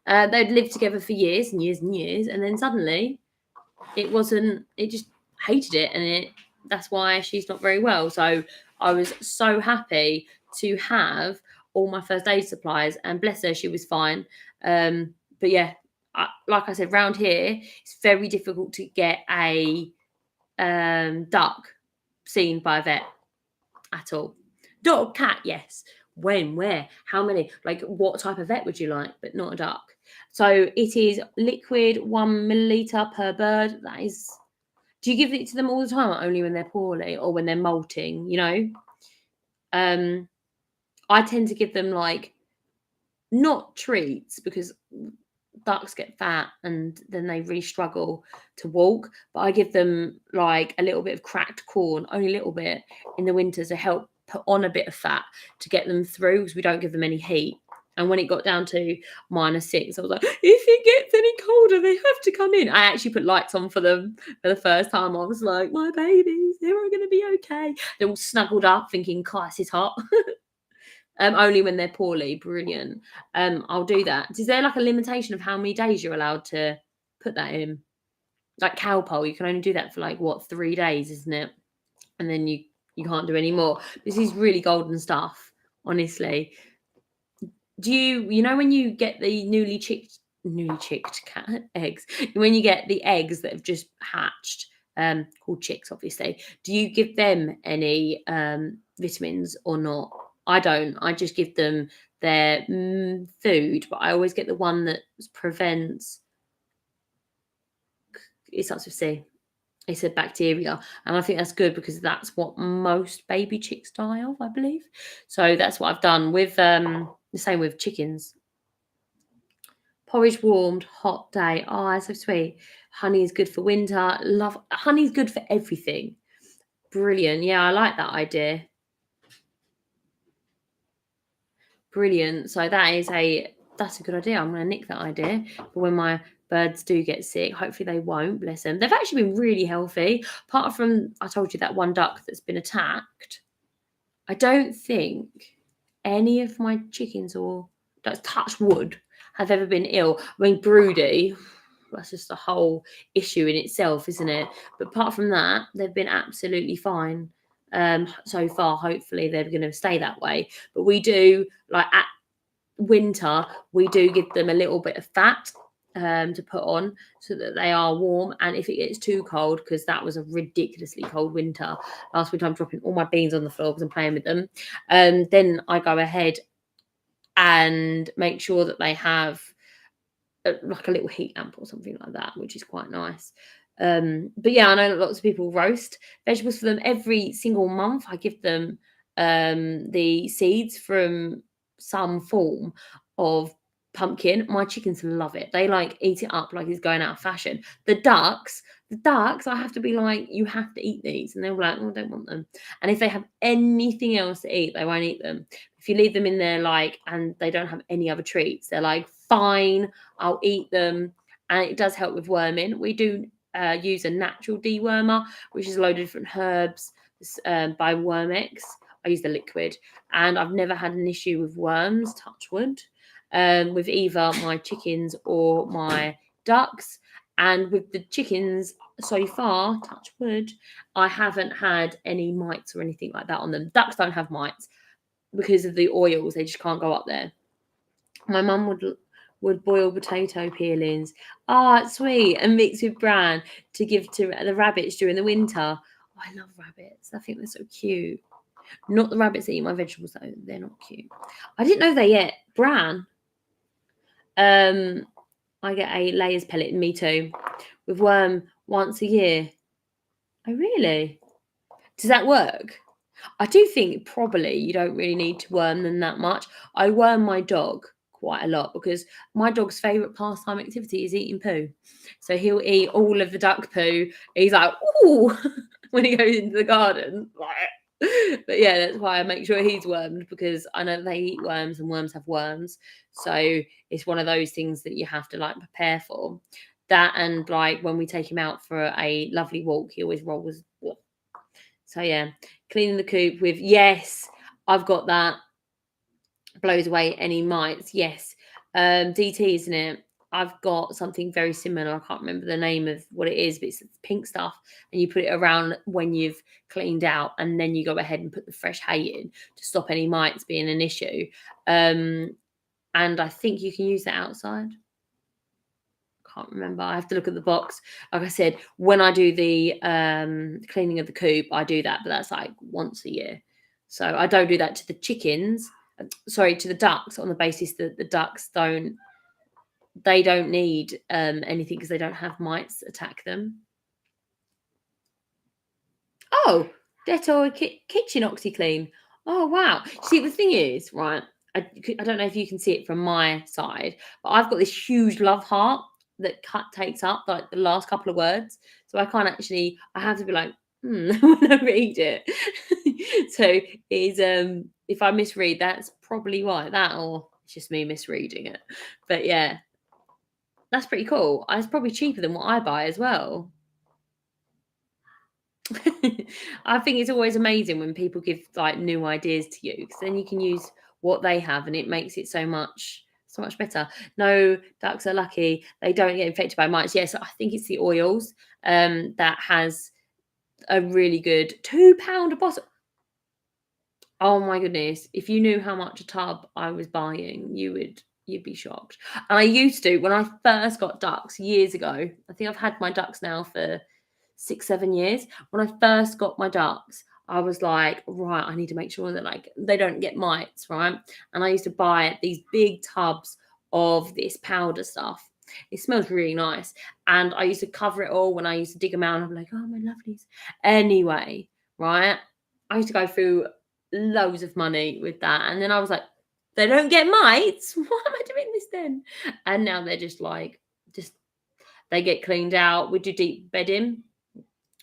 They'd lived together for years and years and years, and then suddenly it wasn't. It just hated it, and that's why she's not very well. So I was so happy to have all my first aid supplies, and bless her, she was fine. But yeah, like I said, round here it's very difficult to get a duck seen by a vet at all. Dog, cat, yes. When, where, how many? Like, what type of vet would you like? But not a duck. So it is liquid 1 milliliter per bird. That is. Do you give it to them all the time, or only when they're poorly or when they're molting? You know. I tend to give them like, not treats, because ducks get fat and then they really struggle to walk, but I give them like a little bit of cracked corn, only a little bit, in the winter to help put on a bit of fat to get them through, because we don't give them any heat. And when it got down to -6, I was like, if it gets any colder, they have to come in. I actually put lights on for them for the first time. I was like, my babies, they're all going to be okay. They're all snuggled up thinking, Christ, it's hot. Only when they're poorly. Brilliant. I'll do that. Is there like a limitation of how many days you're allowed to put that in? Like cowpole, you can only do that for like 3 days, isn't it? And then you can't do any more. This is really golden stuff. honestly. Do you know when you get the newly chicked cat eggs, when you get the eggs that have just hatched, called chicks, obviously, do you give them any vitamins or not? I don't. I just give them their food, but I always get the one that prevents. It starts with C. It's a bacteria, and I think that's good because that's what most baby chicks die of, I believe. So that's what I've done with the same with chickens. Porridge warmed, hot day. Oh, that's so sweet. Honey is good for winter. Love honey's good for everything. Brilliant. Yeah, I like that idea. Brilliant. So that's a good idea. I'm going to nick that idea for when my birds do get sick. Hopefully they won't. Bless them. They've actually been really healthy. Apart from I told you that one duck that's been attacked. I don't think any of my chickens or ducks, touch wood, have ever been ill. I mean, broody. That's just a whole issue in itself, isn't it? But apart from that, they've been absolutely fine so far. Hopefully, they're going to stay that way. But we do, like at winter, we do give them a little bit of fat to put on so that they are warm. And if it gets too cold, because that was a ridiculously cold winter last winter, I'm dropping all my beans on the floor because I'm playing with them. Then I go ahead and make sure that they have like a little heat lamp or something like that, which is quite nice. But yeah, I know that lots of people roast vegetables for them every single month. I give them the seeds from some form of pumpkin. My chickens love it. They like eat it up like it's going out of fashion. The ducks, I have to be like, you have to eat these, and they're like, oh, I don't want them. And if they have anything else to eat, they won't eat them. If you leave them in there like, and they don't have any other treats, they're like, fine, I'll eat them. And it does help with worming. We do use a natural dewormer, which is a load of different herbs by Wormex. I use the liquid, and I've never had an issue with worms, touch wood, with either my chickens or my ducks. And with the chickens so far, touch wood, I haven't had any mites or anything like that on them. Ducks don't have mites because of the oils; they just can't go up there. My mum would boil potato peelings. Ah, sweet, and mix with bran to give to the rabbits during the winter. Oh, I love rabbits. I think they're so cute. Not the rabbits that eat my vegetables though. They're not cute. I didn't know they ate bran. I get a layers pellet, me too, with worm once a year. Oh, really? Does that work? I do think probably you don't really need to worm them that much. I worm my dog quite a lot because my dog's favourite pastime activity is eating poo. So he'll eat all of the duck poo. He's like, ooh, when he goes into the garden. But yeah, that's why I make sure he's wormed, because I know they eat worms and worms have worms. So it's one of those things that you have to like prepare for. That, and like when we take him out for a lovely walk, he always rolls. So yeah, cleaning the coop with, yes, I've got that. Blows away any mites. Yes. DT, isn't it? I've got something very similar. I can't remember the name of what it is, but it's pink stuff, and you put it around when you've cleaned out, and then you go ahead and put the fresh hay in to stop any mites being an issue. And I think you can use that outside. Can't remember. I have to look at the box. Like I said, when I do the cleaning of the coop, I do that, but that's like once a year. So I don't do that to the chickens. Sorry, to the ducks, on the basis that the ducks don't need anything because they don't have mites attack them. Oh, Dettol kitchen OxyClean. Oh wow! See, the thing is, right? I don't know if you can see it from my side, but I've got this huge love heart that takes up like the last couple of words, so I can't actually. I have to be like, when I read it. So is if I misread, that's probably why that, or it's just me misreading it. But yeah, that's pretty cool. It's probably cheaper than what I buy as well. I think it's always amazing when people give like new ideas to you, because then you can use what they have and it makes it so much better. No, ducks are lucky. They don't get infected by mites. Yes, I think it's the oils that has a really good £2 a bottle. Oh my goodness. If you knew how much a tub I was buying, you'd be shocked. And I used to, when I first got ducks years ago, I think I've had my ducks now for 6, 7 years. When I first got my ducks, I was like, right, I need to make sure that like they don't get mites, right? And I used to buy these big tubs of this powder stuff. It smells really nice. And I used to cover it all when I used to dig them out. And I'm like, oh my lovelies. Anyway, right? I used to go through loads of money with that. And then I was like, they don't get mites. Why am I doing this then? And now they're just like, just they get cleaned out. We do deep bedding.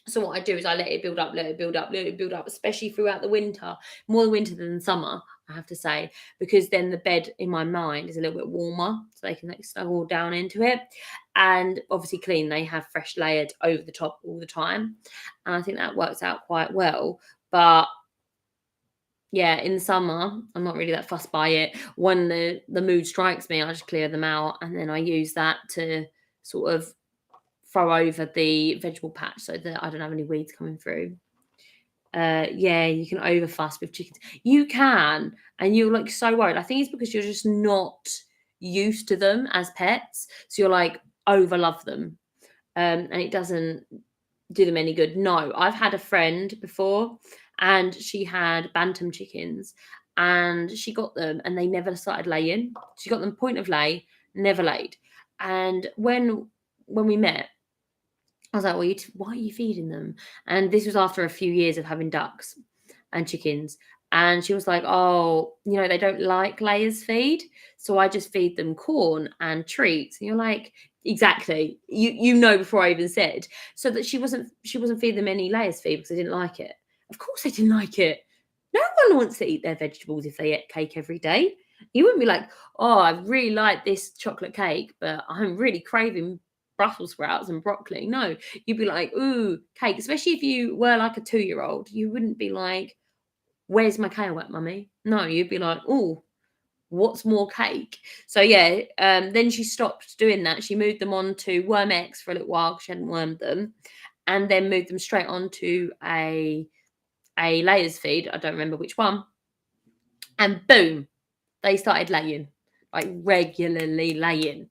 So what I do is I let it build up, let it build up, let it build up, especially throughout the winter, more the winter than summer, I have to say, because then the bed in my mind is a little bit warmer, so they can like snuggle down into it. And obviously clean, they have fresh layered over the top all the time. And I think that works out quite well. But yeah, in the summer, I'm not really that fussed by it. When the mood strikes me, I just clear them out, and then I use that to sort of throw over the vegetable patch so that I don't have any weeds coming through. Yeah, you can over fuss with chickens. You can, and you're like so worried. I think it's because you're just not used to them as pets. So you're like over love them. And it doesn't do them any good. No, I've had a friend before and she had bantam chickens and she got them and they never started laying. She got them point of lay, never laid. And when we met, I was like, well, why are you feeding them? And this was after a few years of having ducks and chickens. And she was like, oh, they don't like layers feed. So I just feed them corn and treats. And you're like, exactly. Before I even said. So that she wasn't feeding them any layers feed because they didn't like it. Of course they didn't like it. No one wants to eat their vegetables if they ate cake every day. You wouldn't be like, oh, I really like this chocolate cake, but I'm really craving Brussels sprouts and broccoli. No, you'd be like, ooh, cake. Especially if you were like a 2-year-old, you wouldn't be like, where's my kale at, mummy? No, you'd be like, oh, what's more cake? So yeah, then she stopped doing that. She moved them on to worm eggs for a little while because she hadn't wormed them, and then moved them straight onto a layers feed. I don't remember which one. And boom, they started laying, like regularly laying.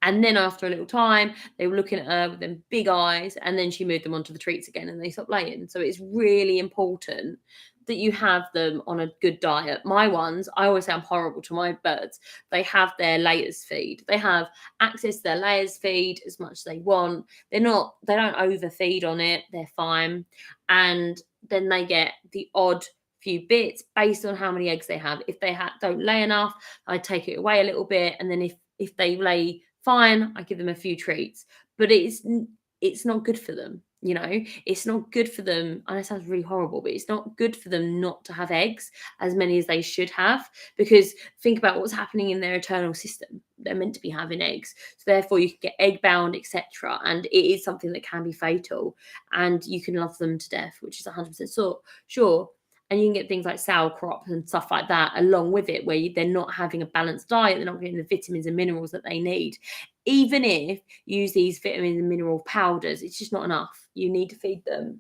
And then after a little time, they were looking at her with them big eyes, and then she moved them onto the treats again and they stopped laying. So it's really important that you have them on a good diet. My ones, I always say I'm horrible to my birds. They have their layers feed. They have access to their layers feed as much as they want. They don't overfeed on it. They're fine. And then they get the odd few bits based on how many eggs they have. If they don't lay enough, I take it away a little bit. And then if they lay fine, I give them a few treats, but it's not good for them. It's not good for them. And it sounds really horrible, but it's not good for them not to have eggs as many as they should have, because think about what's happening in their internal system. They're meant to be having eggs, so therefore you can get egg bound, etc. And it is something that can be fatal, and you can love them to death, which is 100% sure. And you can get things like sauerkraut and stuff like that along with it, where they're not having a balanced diet, they're not getting the vitamins and minerals that they need. Even if you use these vitamins and mineral powders, it's just not enough. You need to feed them.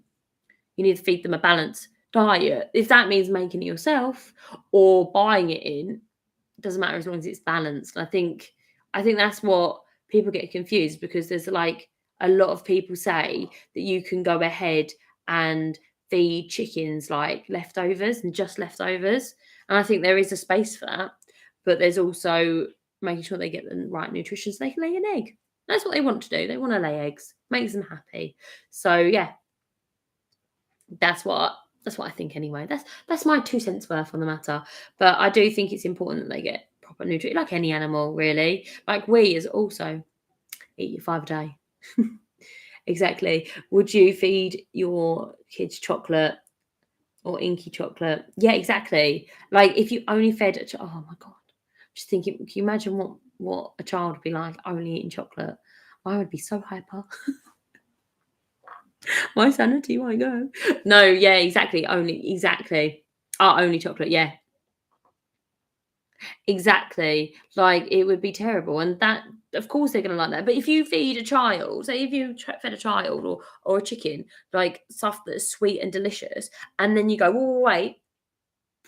You need to feed them a balanced diet. If that means making it yourself or buying it in, it doesn't matter as long as it's balanced. I think that's what people get confused, because there's like a lot of people say that you can go ahead and feed chickens like leftovers and just leftovers. And I think there is a space for that, but there's also making sure they get the right nutrition so they can lay an egg. That's what they want to do. They want to lay eggs. Makes them happy. So yeah, that's what I think anyway. That's my 2 cents worth on the matter. But I do think it's important that they get proper nutrition, like any animal, really. Like we is also eat your 5 a day. Exactly. Would you feed your kids chocolate or inky chocolate? Yeah, exactly. Like if you only fed oh my god, just thinking, can you imagine what a child would be like only eating chocolate? I would be so hyper. My sanity might go. No, yeah, exactly. Only chocolate. Yeah, exactly. Like it would be terrible, and that, of course, they're going to like that. But if you feed a child, say if you fed a child or a chicken, like stuff that's sweet and delicious, and then you go, oh wait,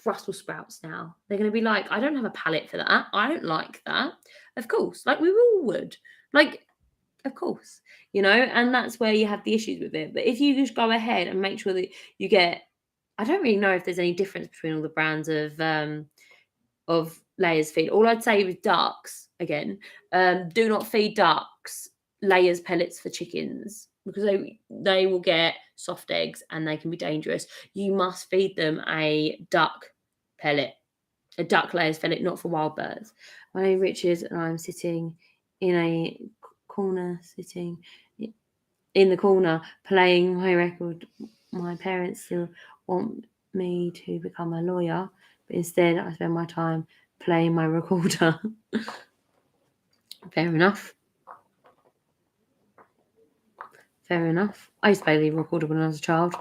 Brussels sprouts now. They're going to be like, I don't have a palate for that. I don't like that. Of course, like we all would. Like, of course, and that's where you have the issues with it. But if you just go ahead and make sure that you get, I don't really know if there's any difference between all the brands of layers feed. All I'd say with ducks, again, do not feed ducks layers pellets for chickens because they will get soft eggs and they can be dangerous. You must feed them a duck pellet, a duck layers pellet, not for wild birds. My name is Richard and I'm sitting in a corner, sitting in the corner playing my record. My parents still want me to become a lawyer, but instead I spend my time playing my recorder. Fair enough. Fair enough. I used to play the recorder when I was a child.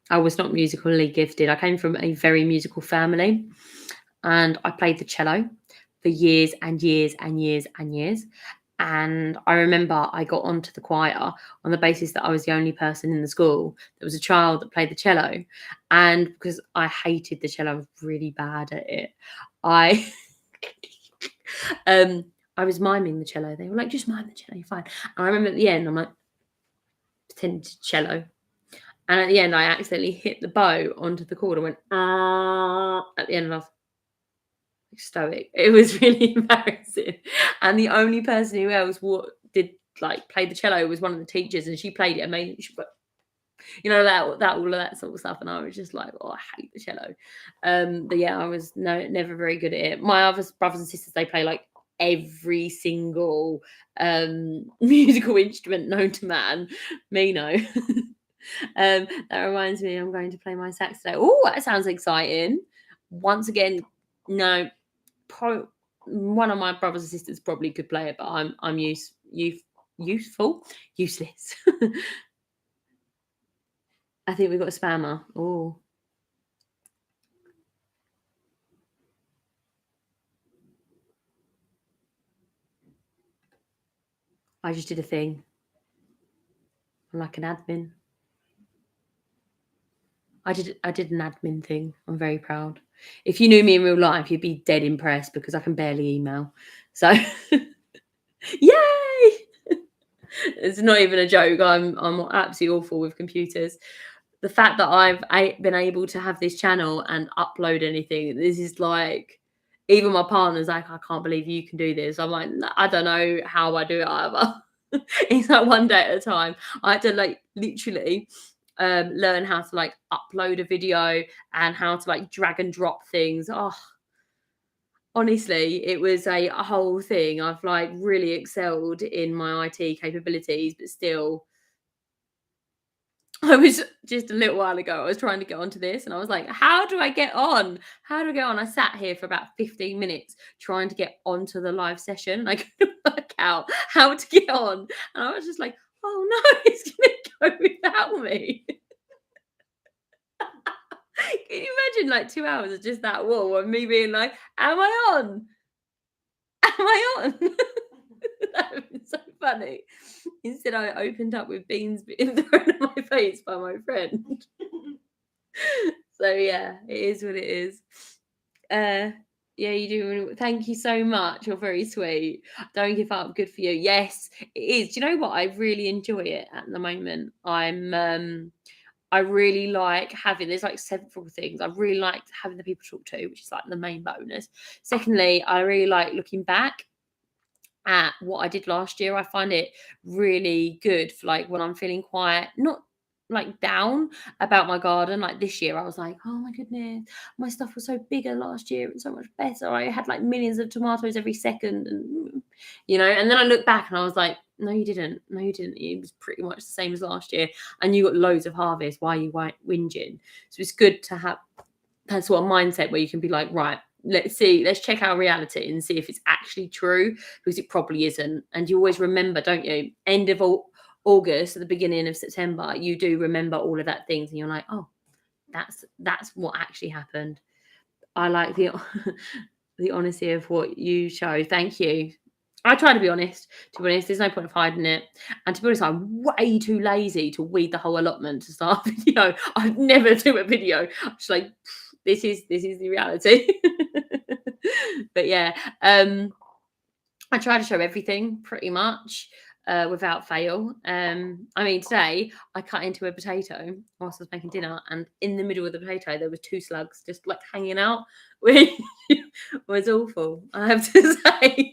I was not musically gifted. I came from a very musical family and I played the cello for years and years and years and years. And I remember I got onto the choir on the basis that I was the only person in the school. There was a child that played the cello. And because I hated the cello, I was really bad at it. I was miming the cello. They were like, just mime the cello, you're fine. And I remember at the end, I'm like, pretending to cello. And at the end, I accidentally hit the bow onto the chord and went, at the end, and I was stoic. It was really embarrassing. And the only person who else did like play the cello was one of the teachers, and she played it amazing. That all of that sort of stuff. And I was just like, oh, I hate the cello. But yeah, I was never very good at it. My other brothers and sisters, they play like every single musical instrument known to man. Me, no. That reminds me, I'm going to play my sax today. Oh, that sounds exciting. Once again, no, one of my brothers and sisters probably could play it, but I'm useless. I think we've got a spammer. Oh. I just did a thing. I'm like an admin. I did an admin thing. I'm very proud. If you knew me in real life, you'd be dead impressed because I can barely email. So, yay! It's not even a joke. I'm absolutely awful with computers. The fact that I've been able to have this channel and upload anything, this is like, even my partner's like, I can't believe you can do this. I'm like, I don't know how I do it either. It's like one day at a time. I had to like literally learn how to like upload a video and how to like drag and drop things. Oh, honestly, it was a whole thing. I've like really excelled in my IT capabilities, but still, I was just a little while ago, I was trying to get onto this and I was like, how do I get on? How do I get on? I sat here for about 15 minutes trying to get onto the live session and I couldn't work out how to get on. And I was just like, oh no, it's going to go without me. Can you imagine like 2 hours of just that wall and me being like, am I on? Am I on? That would be so funny. Instead, I opened up with beans being thrown in my face by my friend. So yeah, it is what it is. Yeah, you do. Thank you so much. You're very sweet. Don't give up. Good for you. Yes, it is. Do you know what? I really enjoy it at the moment. I really like having, there's like several things. I really like having the people to talk to, which is like the main bonus. Secondly, I really like looking back at what I did last year. I find it really good for like when I'm feeling quite not like down about my garden. Like this year, I was like, oh my goodness, my stuff was so bigger last year and so much better. I had like millions of tomatoes every second, and and then I look back and I was like, no, you didn't. No, you didn't. It was pretty much the same as last year, and you got loads of harvest. Why are you whinging? So it's good to have that sort of mindset where you can be like, right, let's check our reality and see if it's actually true, because it probably isn't. And you always remember, don't you, end of August at the beginning of September, you do remember all of that things and you're like, oh, that's what actually happened. I like the the honesty of what you show. Thank you. I try to be honest. To be honest, there's no point of hiding it. And to be honest, I'm way too lazy to weed the whole allotment to start a video. I'd never do a video. I'm just like, this is the reality. But yeah, I try to show everything pretty much without fail. I mean, today I cut into a potato whilst I was making dinner, and in the middle of the potato there was 2 slugs just like hanging out, which was awful, I have to say.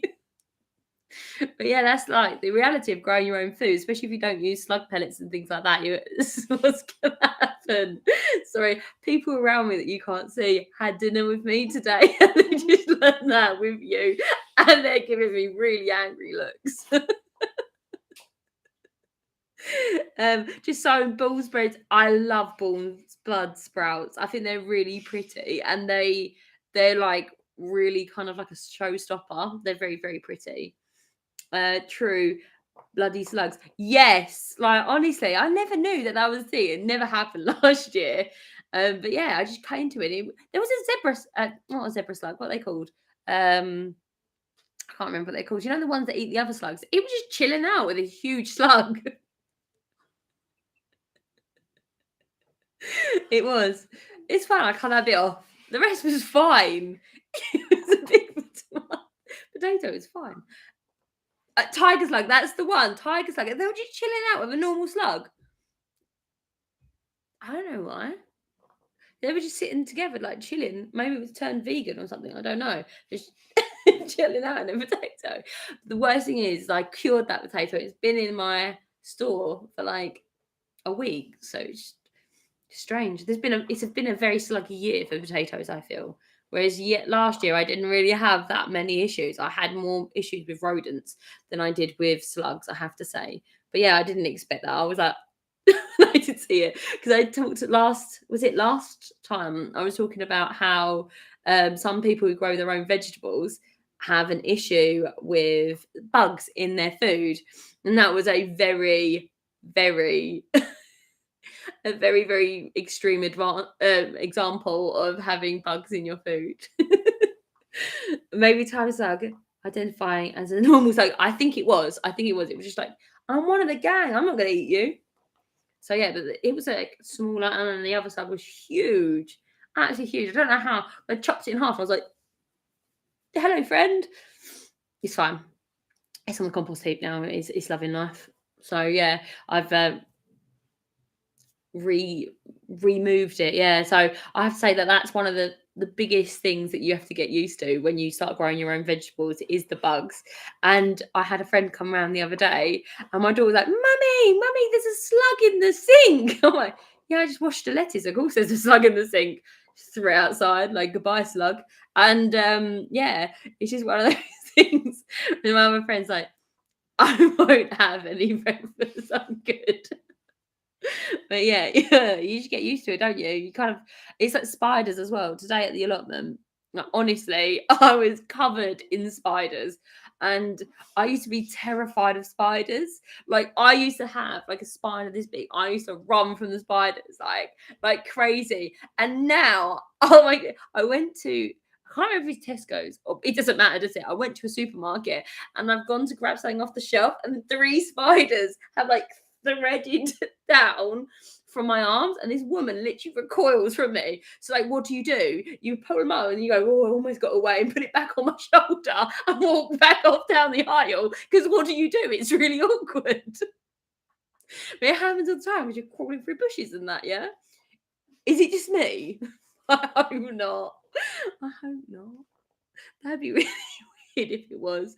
But yeah, that's like the reality of growing your own food, especially if you don't use slug pellets and things like that. What's gonna happen? Sorry, people around me that you can't see had dinner with me today, and they just learned that with you, and they're giving me really angry looks. Just sowing bull spreads. I love blood sprouts. I think they're really pretty, and they're like really kind of like a showstopper. They're very, very pretty. True. Bloody slugs. Yes. Like, honestly, I never knew that was a thing. It never happened last year. But yeah, I just came to it. There was a zebra, not a zebra slug. What are they called? I can't remember what they're called. You know, the ones that eat the other slugs. It was just chilling out with a huge slug. It was. It's fine. I cut that bit off. The rest was fine. It was a big potato. It's fine. Tiger slug, that's the one. Tiger slug. They were just chilling out with a normal slug. I don't know why. They were just sitting together, like chilling. Maybe it was turned vegan or something. I don't know. Just chilling out in a potato. The worst thing is, I cured that potato. It's been in my store for like a week, so it's strange. It's been a very sluggy year for potatoes, I feel. Whereas last year I didn't really have that many issues. I had more issues with rodents than I did with slugs, I have to say. But yeah, I didn't expect that. I was like, I did see it because I talked last time I was talking about how some people who grow their own vegetables have an issue with bugs in their food, and that was a very, very a very, very extreme example of having bugs in your food. Maybe Tiger slug identifying as a normal slug. I think it was. It was just like, I'm one of the gang. I'm not going to eat you. So yeah, but it was like smaller, and then the other slug was huge, actually huge. I don't know how. I chopped it in half. I was like, "Hello, friend." It's fine. It's on the compost heap now. It's loving life. So yeah, I've removed it. Yeah, so I have to say that's one of the biggest things that you have to get used to when you start growing your own vegetables is the bugs. And I had a friend come around the other day, and my daughter was like, mummy, there's a slug in the sink. I'm like, yeah, I just washed the lettuce, of course there's a slug in the sink. Just threw it outside, like, goodbye slug. And yeah, it's just one of those things. And my other friend's like, I won't have any breakfast, I'm good. But yeah, you just get used to it, don't you? You kind of, it's like spiders as well. Today at the allotment, like, honestly, I was covered in spiders, and I used to be terrified of spiders. Like, I used to have like a spider this big. I used to run from the spiders like crazy. And now, oh my god, I went to. I can't remember if it's Tesco's, or it doesn't matter, does it? I went to a supermarket and I've gone to grab something off the shelf, and 3 spiders have like threaded down from my arms, and this woman literally recoils from me. So like, what do? You pull them out and you go, oh, I almost got away, and put it back on my shoulder and walk back off down the aisle, because what do? It's really awkward. But it happens all the time because you're crawling through bushes and that. Yeah, is it just me? I hope not. That'd be really weird if it was.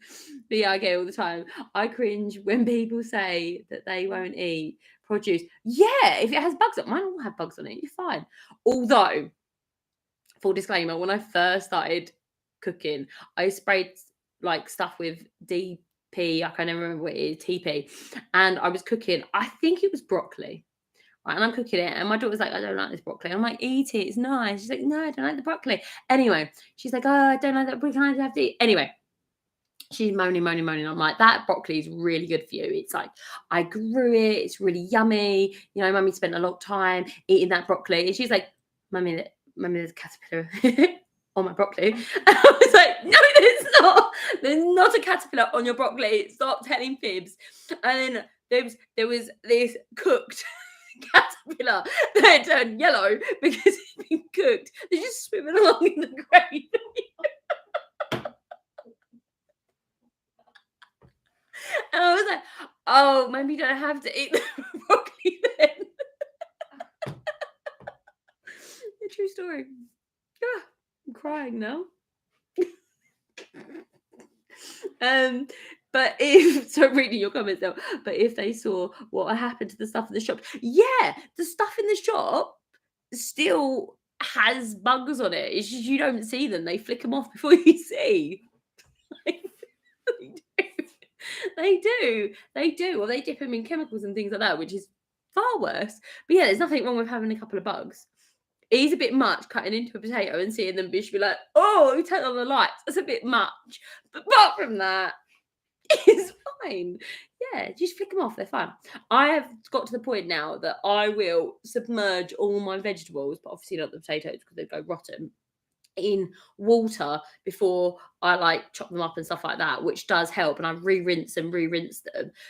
But yeah, I get it all the time. I cringe when people say that they won't eat produce. Yeah, if it has bugs on it, mine will have bugs on it. You're fine. Although, full disclaimer, when I first started cooking, I sprayed like stuff with DP. I can't remember what it is, TP. And I was cooking, I think it was broccoli. Right, and I'm cooking it, and my daughter's like, I don't like this broccoli. I'm like, eat it, it's nice. She's like, no, I don't like the broccoli. Anyway, she's like, oh, I don't like that broccoli. I have to eat. Anyway, she's moaning. I'm like, that broccoli is really good for you. It's like, I grew it. It's really yummy. You know, mummy spent a lot of time eating that broccoli. And she's like, mummy, there's a caterpillar on my broccoli. And I was like, no, there's not. There's not a caterpillar on your broccoli. Stop telling fibs. And then there was this cooked caterpillar that turned yellow because it's been cooked. They're just swimming along in the gravy. And I was like, oh, maybe you don't have to eat the broccoli then. A true story. Ah, I'm crying now. But if so, reading your comments now. But if they saw what happened to the stuff in the shop, yeah, the stuff in the shop still has bugs on it. It's just you don't see them; they flick them off before you see. They do, or they dip them in chemicals and things like that, which is far worse. But yeah, there's nothing wrong with having a couple of bugs. It is a bit much cutting into a potato and seeing them be like, oh, we turn on the lights. That's a bit much. But apart from that, it's fine. Yeah, just flick them off. They're fine. I have got to the point now that I will submerge all my vegetables, but obviously not the potatoes because they go rotten, in water before I chop them up and stuff like that, which does help. And I re-rinse them.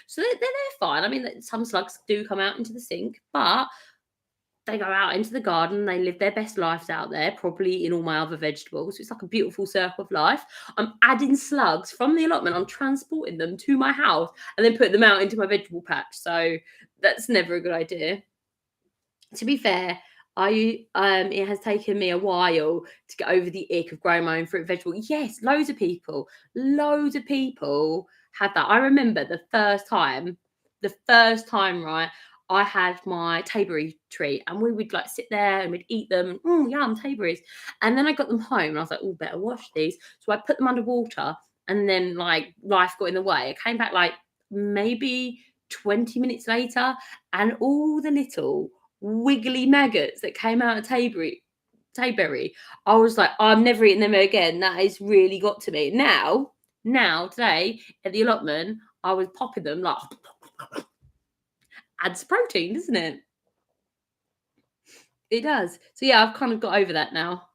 So they're fine. I mean, some slugs do come out into the sink, but they go out into the garden, they live their best lives out there, probably in all my other vegetables. It's like a beautiful circle of life. I'm adding slugs from the allotment, I'm transporting them to my house and then putting them out into my vegetable patch. So that's never a good idea. To be fair, it has taken me a while to get over the ick of growing my own fruit and vegetable. Yes, loads of people have that. I remember the first time, right, I had my tayberry tree and we would sit there and we'd eat them. Yum, tayberries. And then I got them home and I was like, oh, better wash these. So I put them under water and then life got in the way. I came back maybe 20 minutes later and all the little wiggly maggots that came out of tayberry, I was like, I'm never eating them again. That has really got to me. Now today at the allotment, I was popping them adds protein, doesn't it? It does. So yeah, I've kind of got over that now.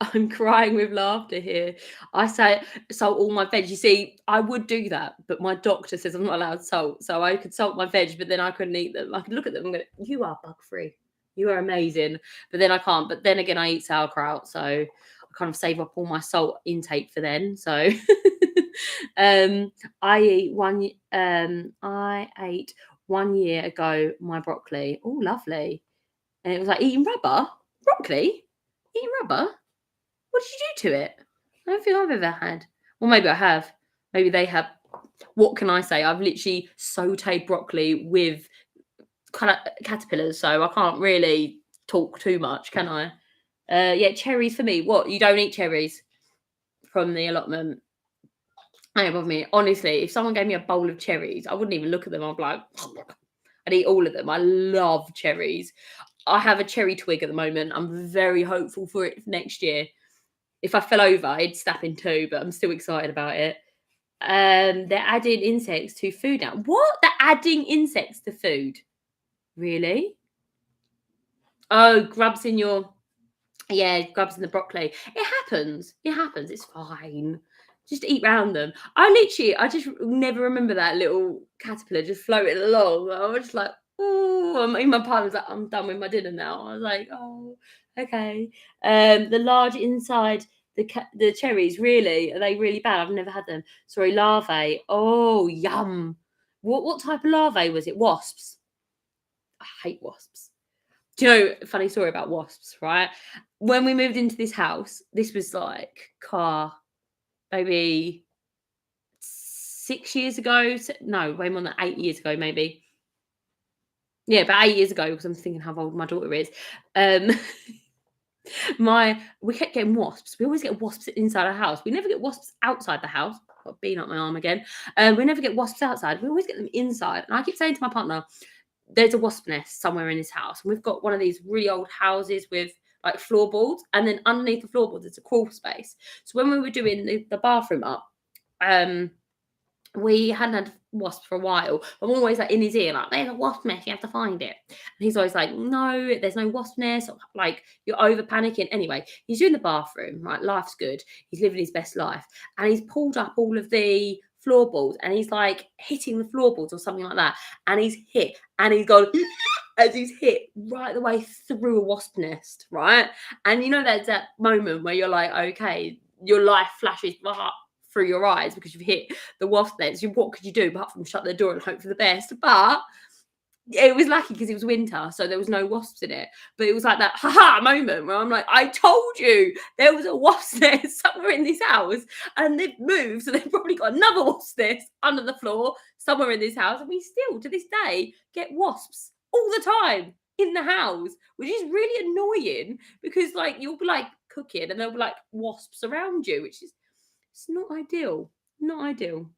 I'm crying with laughter here. I say salt all my veg. You see, I would do that, but my doctor says I'm not allowed salt. So I could salt my veg, but then I couldn't eat them. I could look at them and go, you are bug free. You are amazing. But then I can't. But then again, I eat sauerkraut. So I kind of save up all my salt intake for then. So I ate 1 year ago my broccoli. Oh, lovely. And it was like eating rubber. Broccoli? Eating rubber? What did you do to it? I don't think I've ever had. Well, maybe I have. Maybe they have. What can I say? I've literally sauteed broccoli with caterpillars, so I can't really talk too much, can I? Yeah, cherries for me. What? You don't eat cherries from the allotment? Don't bother me. Honestly, if someone gave me a bowl of cherries, I wouldn't even look at them. I'd be like, I'd eat all of them. I love cherries. I have a cherry twig at the moment. I'm very hopeful for it next year. If I fell over, it'd snap in two, but I'm still excited about it. They're adding insects to food now. What? They're adding insects to food? Really? Oh, grubs in the broccoli. It happens. It's fine. Just eat round them. I just never remember that little caterpillar just floating along. I was just like, oh, my partner was like, I'm done with my dinner now. I was like, oh, okay. The large inside the cherries, really? Are they really bad? I've never had them. Sorry, larvae. Oh, yum. What type of larvae was it? Wasps. I hate wasps. Do you know, funny story about wasps, right? When we moved into this house, this was maybe 6 years ago. No, way more than 8 years ago, maybe. Yeah, about 8 years ago, because I'm thinking how old my daughter is. We kept getting wasps. We always get wasps inside our house. We never get wasps outside the house. Got being up my arm again. We never get wasps outside. We always get them inside. And I keep saying to my partner, there's a wasp nest somewhere in this house. And we've got one of these really old houses with floorboards, and then underneath the floorboards it's a crawl space. So when we were doing the bathroom up, we hadn't had wasps for a while. I'm always in his ear, there's a wasp nest, you have to find it. And he's always like, no, there's no wasp nest. You're over panicking. Anyway, he's doing the bathroom, right? Life's good. He's living his best life. And he's pulled up all of the floorboards and he's hitting the floorboards or something like that. And he's hit and he's gone, as he's hit right the way through a wasp nest, right? And you know, there's that moment where you're like, okay, your life flashes through your eyes because you've hit the wasp nest. What could you do apart from shut the door and hope for the best? But it was lucky because it was winter, so there was no wasps in it. But it was like that haha moment where I'm like, I told you there was a wasp nest somewhere in this house, and they've moved, so they've probably got another wasp nest under the floor somewhere in this house, and we still to this day get wasps all the time in the house, which is really annoying because like you'll be like cooking and there'll be like wasps around you, which is it's not ideal. Not ideal.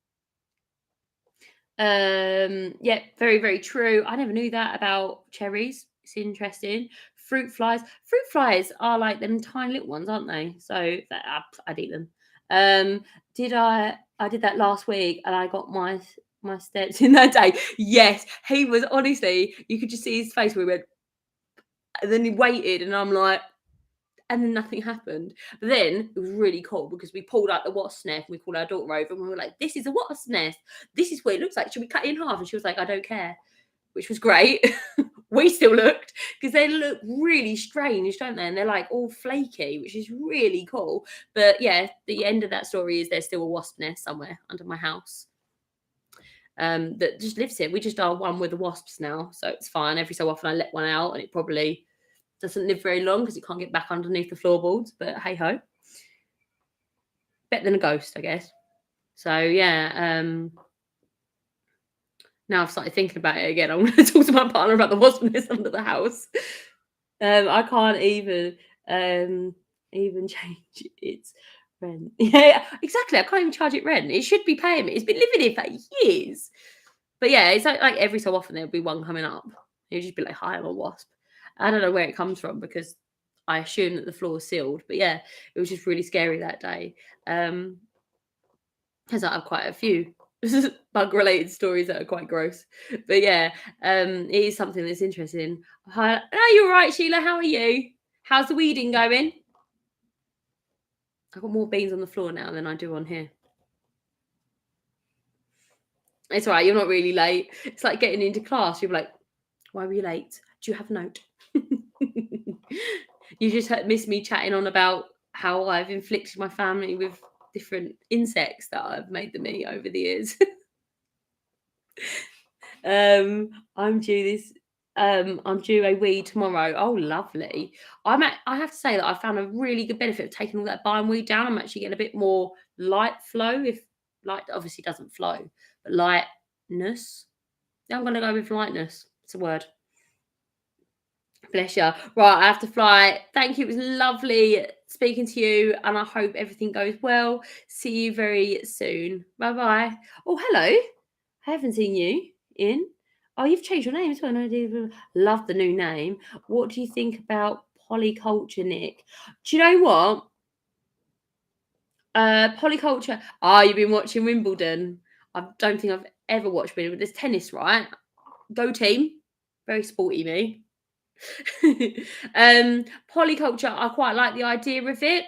Yeah, very, very true. I never knew that about cherries. It's interesting. Fruit flies. Fruit flies are like them tiny little ones, aren't they? So that I'd eat them. Did I did that last week and I got my steps in that day. Yes, he was honestly, you could just see his face where he went, and then he waited, and I'm like, and then nothing happened. But then it was really cool because we pulled out the wasp nest. We called our daughter over and we were like, this is a wasp nest. This is what it looks like. Should we cut it in half? And she was like, I don't care, which was great. We still looked because they look really strange, don't they? And they're like all flaky, which is really cool. But yeah, the end of that story is there's still a wasp nest somewhere under my house. That just lives here. We just are one with the wasps now. So it's fine. Every so often I let one out and it probably doesn't live very long because it can't get back underneath the floorboards, but hey ho. Better than a ghost, I guess. So yeah, now I've started thinking about it again. I'm going to talk to my partner about the wasp nest under the house. I can't even change its rent. Yeah, exactly. I can't even charge it rent. It should be paying me. It's been living here for years. But yeah, it's like every so often there'll be one coming up. It'll just be like, hi, I'm a wasp. I don't know where it comes from because I assume that the floor is sealed. But yeah, it was just really scary that day. Because I have quite a few bug related stories that are quite gross. But yeah, it is something that's interesting. Hi, oh, you're right, Sheila. How are you? How's the weeding going? I've got more beans on the floor now than I do on here. It's all right. You're not really late. It's like getting into class. You're like, why were you late? Do you have a note? You just missed me chatting on about how I've inflicted my family with different insects that I've made them eat over the years. I'm due a weed tomorrow. Oh, lovely. I have to say that I found a really good benefit of taking all that bindweed down. I'm actually getting a bit more light flow. If light obviously doesn't flow, but lightness. I'm gonna go with lightness. It's a word. Bless you. Right, I have to fly. Thank you. It was lovely speaking to you, and I hope everything goes well. See you very soon. Bye bye. Oh, hello. I haven't seen you in. Oh, you've changed your name as well. No, love the new name. What do you think about polyculture, Nick? Do you know what? Polyculture. Ah, you've been watching Wimbledon. I don't think I've ever watched Wimbledon. There's tennis, right? Go team. Very sporty, me. Polyculture, I quite like the idea of it.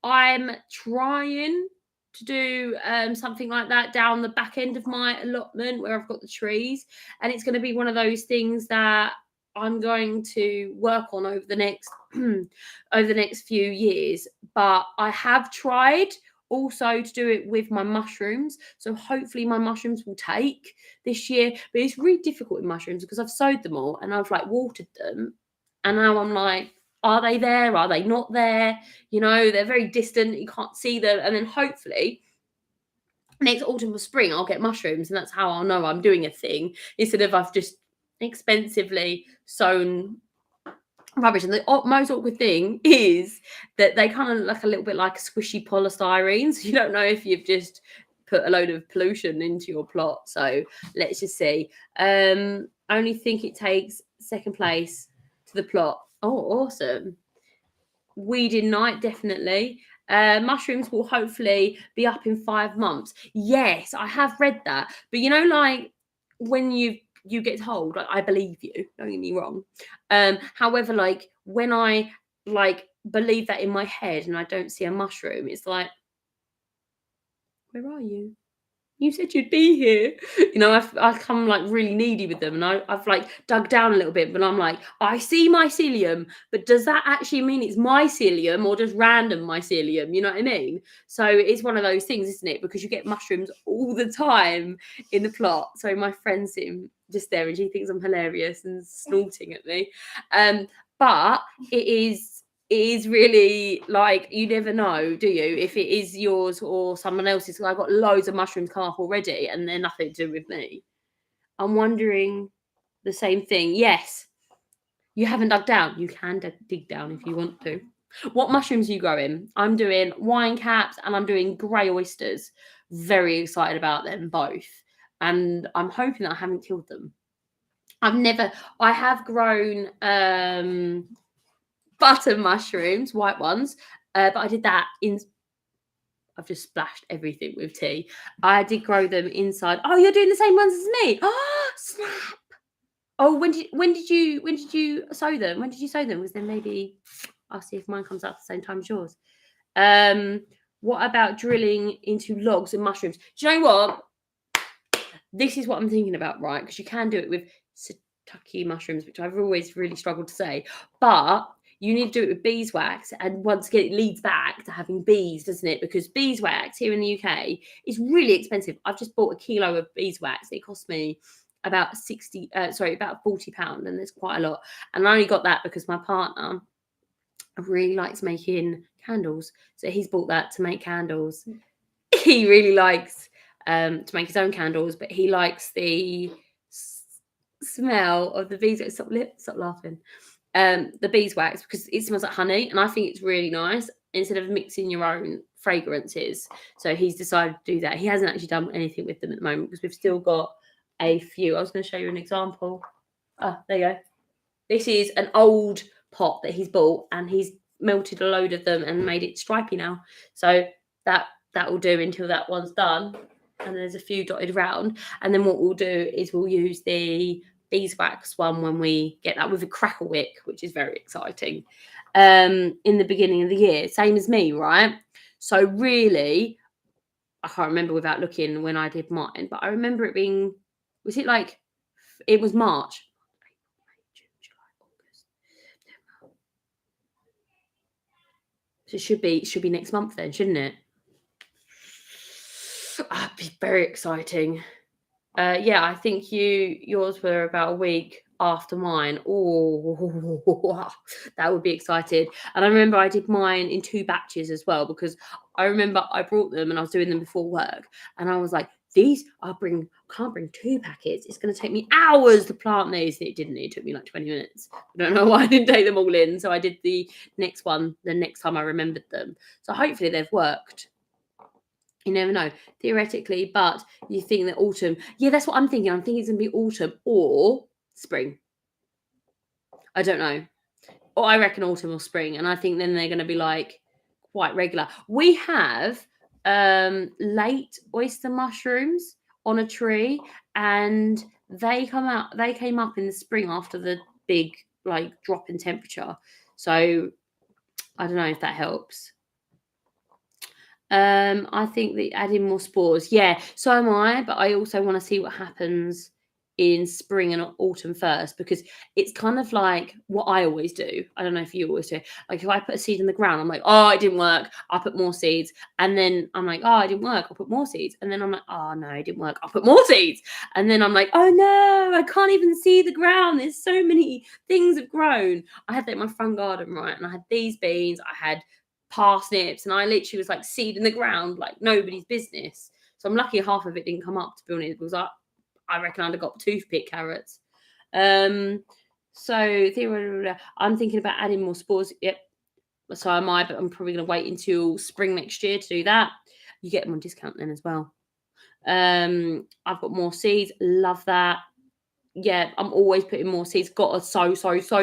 I'm trying to do something like that down the back end of my allotment where I've got the trees, and it's going to be one of those things that I'm going to work on over the next over the next few years. But I have tried also to do it with my mushrooms, so hopefully my mushrooms will take this year. But it's really difficult with mushrooms because I've sowed them all and I've like watered them, and now I'm like, are they there, are they not there? You know, they're very distant, you can't see them. And then hopefully next autumn or spring I'll get mushrooms, and that's how I'll know I'm doing a thing, instead of I've just expensively sown rubbish. And the most awkward thing is that they kind of look a little bit like a squishy polystyrene, so you don't know if you've just put a load of pollution into your plot. So let's just see. Only think it takes second place to the plot. Oh, awesome. Weeding night, definitely. Mushrooms will hopefully be up in 5 months. Yes, I have read that. But you know, like when you get told, like, I believe you, don't get me wrong. However, like when I like believe that in my head and I don't see a mushroom, it's like, where are you? you said you'd be here. You know, I come like really needy with them, and I've like dug down a little bit, but I'm like, I see mycelium, but does that actually mean it's mycelium or just random mycelium? You know what I mean? So it's one of those things, isn't it? Because you get mushrooms all the time in the plot. So my friend's sitting just there and she thinks I'm hilarious and snorting at me. But it is really like, you never know, do you, if it is yours or someone else's. I've got loads of mushrooms come up already and they're nothing to do with me. I'm wondering the same thing. Yes, you haven't dug down. You can dig down if you want to. What mushrooms are you growing? I'm doing wine caps and I'm doing grey oysters. Very excited about them both. And I'm hoping that I haven't killed them. I have grown butter mushrooms, white ones, but I did that I've just splashed everything with tea. I did grow them inside. Oh, you're doing the same ones as me. Oh, snap. Oh, when did you sow them? When did you sow them? Was then maybe I'll see if mine comes out at the same time as yours. What about drilling into logs and mushrooms? Do you know what? This is what I'm thinking about, right? Because you can do it with Sataki mushrooms, which I've always really struggled to say, but you need to do it with beeswax, and once again, it leads back to having bees, doesn't it? Because beeswax here in the UK is really expensive. I've just bought a kilo of beeswax. It cost me about about £40, and there's quite a lot. And I only got that because my partner really likes making candles, so he's bought that to make candles. He really likes to make his own candles, but he likes the smell of the beeswax. Stop laughing. The beeswax, because it smells like honey, and I think it's really nice instead of mixing your own fragrances. So he's decided to do that. He hasn't actually done anything with them at the moment because we've still got a few. I was going to show you an example. Oh, there you go. This is an old pot that he's bought, and he's melted a load of them and made it stripy now. So that will do until that one's done. And there's a few dotted around. And then what we'll do is we'll use the beeswax one when we get that with a crackle wick, which is very exciting, in the beginning of the year. Same as me, right? So really, I can't remember without looking when I did mine, but I remember it being, was it like, it was March. So it should be next month then, shouldn't it? That'd be very exciting. Yeah, I think yours were about a week after mine. Oh, that would be excited. And I remember I did mine in 2 batches as well, because I remember I brought them and I was doing them before work, and I was like, these can't bring 2 packets. It's going to take me hours to plant these. And it didn't. It took me like 20 minutes. I don't know why I didn't take them all in. So I did the next one the next time I remembered them. So hopefully they've worked. You never know, theoretically, but you think that autumn. Yeah, that's what I'm thinking. I'm thinking it's going to be autumn or spring. I don't know. Or I reckon autumn or spring. And I think then they're going to be like quite regular. We have late oyster mushrooms on a tree, and they came up in the spring after the big like drop in temperature. So I don't know if that helps. I think that adding more spores, yeah, so am I, but I also want to see what happens in spring and autumn first, because it's kind of like what I always do. I don't know if you always do. Like if I put a seed in the ground, I'm like, oh, it didn't work, I'll put more seeds. And then I'm like, oh, it didn't work, I'll put more seeds. And then I'm like, oh no, it didn't work, I'll put more seeds. And then I'm like, oh no, I can't even see the ground, there's so many things have grown. I had that in my front garden, right? And I had these beans, I had parsnips, and I literally was like seed in the ground like nobody's business. So I'm lucky half of it didn't come up, to be honest, because I reckon I'd have got toothpick carrots. So I'm thinking about adding more spores. Yep, so am I, but I'm probably going to wait until spring next year to do that. You get them on discount then as well. I've got more seeds, love that. Yeah, I'm always putting more seeds. Got to sow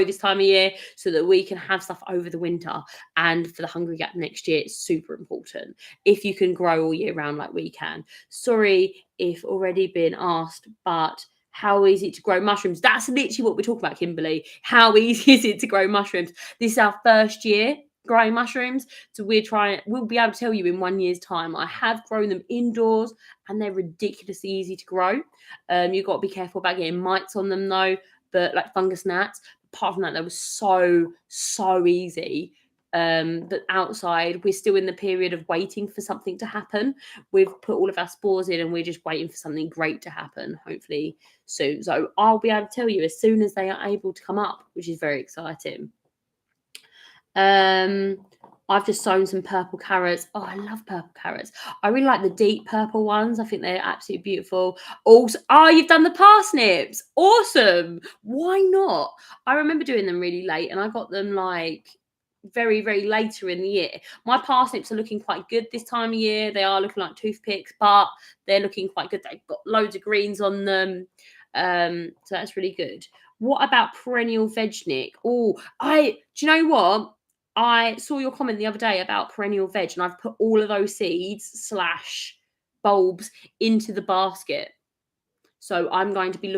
this time of year so that we can have stuff over the winter. And for the Hungry Gap next year, it's super important if you can grow all year round like we can. Sorry if already been asked, but how easy to grow mushrooms? That's literally what we're talking about, Kimberly. How easy is it to grow mushrooms? This is our first year. growing mushrooms. So we'll be able to tell you in 1 year's time. I have grown them indoors and they're ridiculously easy to grow. You've got to be careful about getting mites on them though, but like fungus gnats. Apart from that, they were so easy. But outside, we're still in the period of waiting for something to happen. We've put all of our spores in and we're just waiting for something great to happen, hopefully soon. So I'll be able to tell you as soon as they are able to come up, which is very exciting. I've just sown some purple carrots. Oh, I love purple carrots. I really like the deep purple ones. I think they're absolutely beautiful. Also, you've done the parsnips. Awesome. Why not? I remember doing them really late and I got them like very later in the year. My parsnips are looking quite good this time of year. They are looking like toothpicks, but they're looking quite good. They've got loads of greens on them. So that's really good. What about perennial veg, Nick? Do you know what? I saw your comment the other day about perennial veg and I've put all of those seeds / bulbs into the basket. So I'm going to be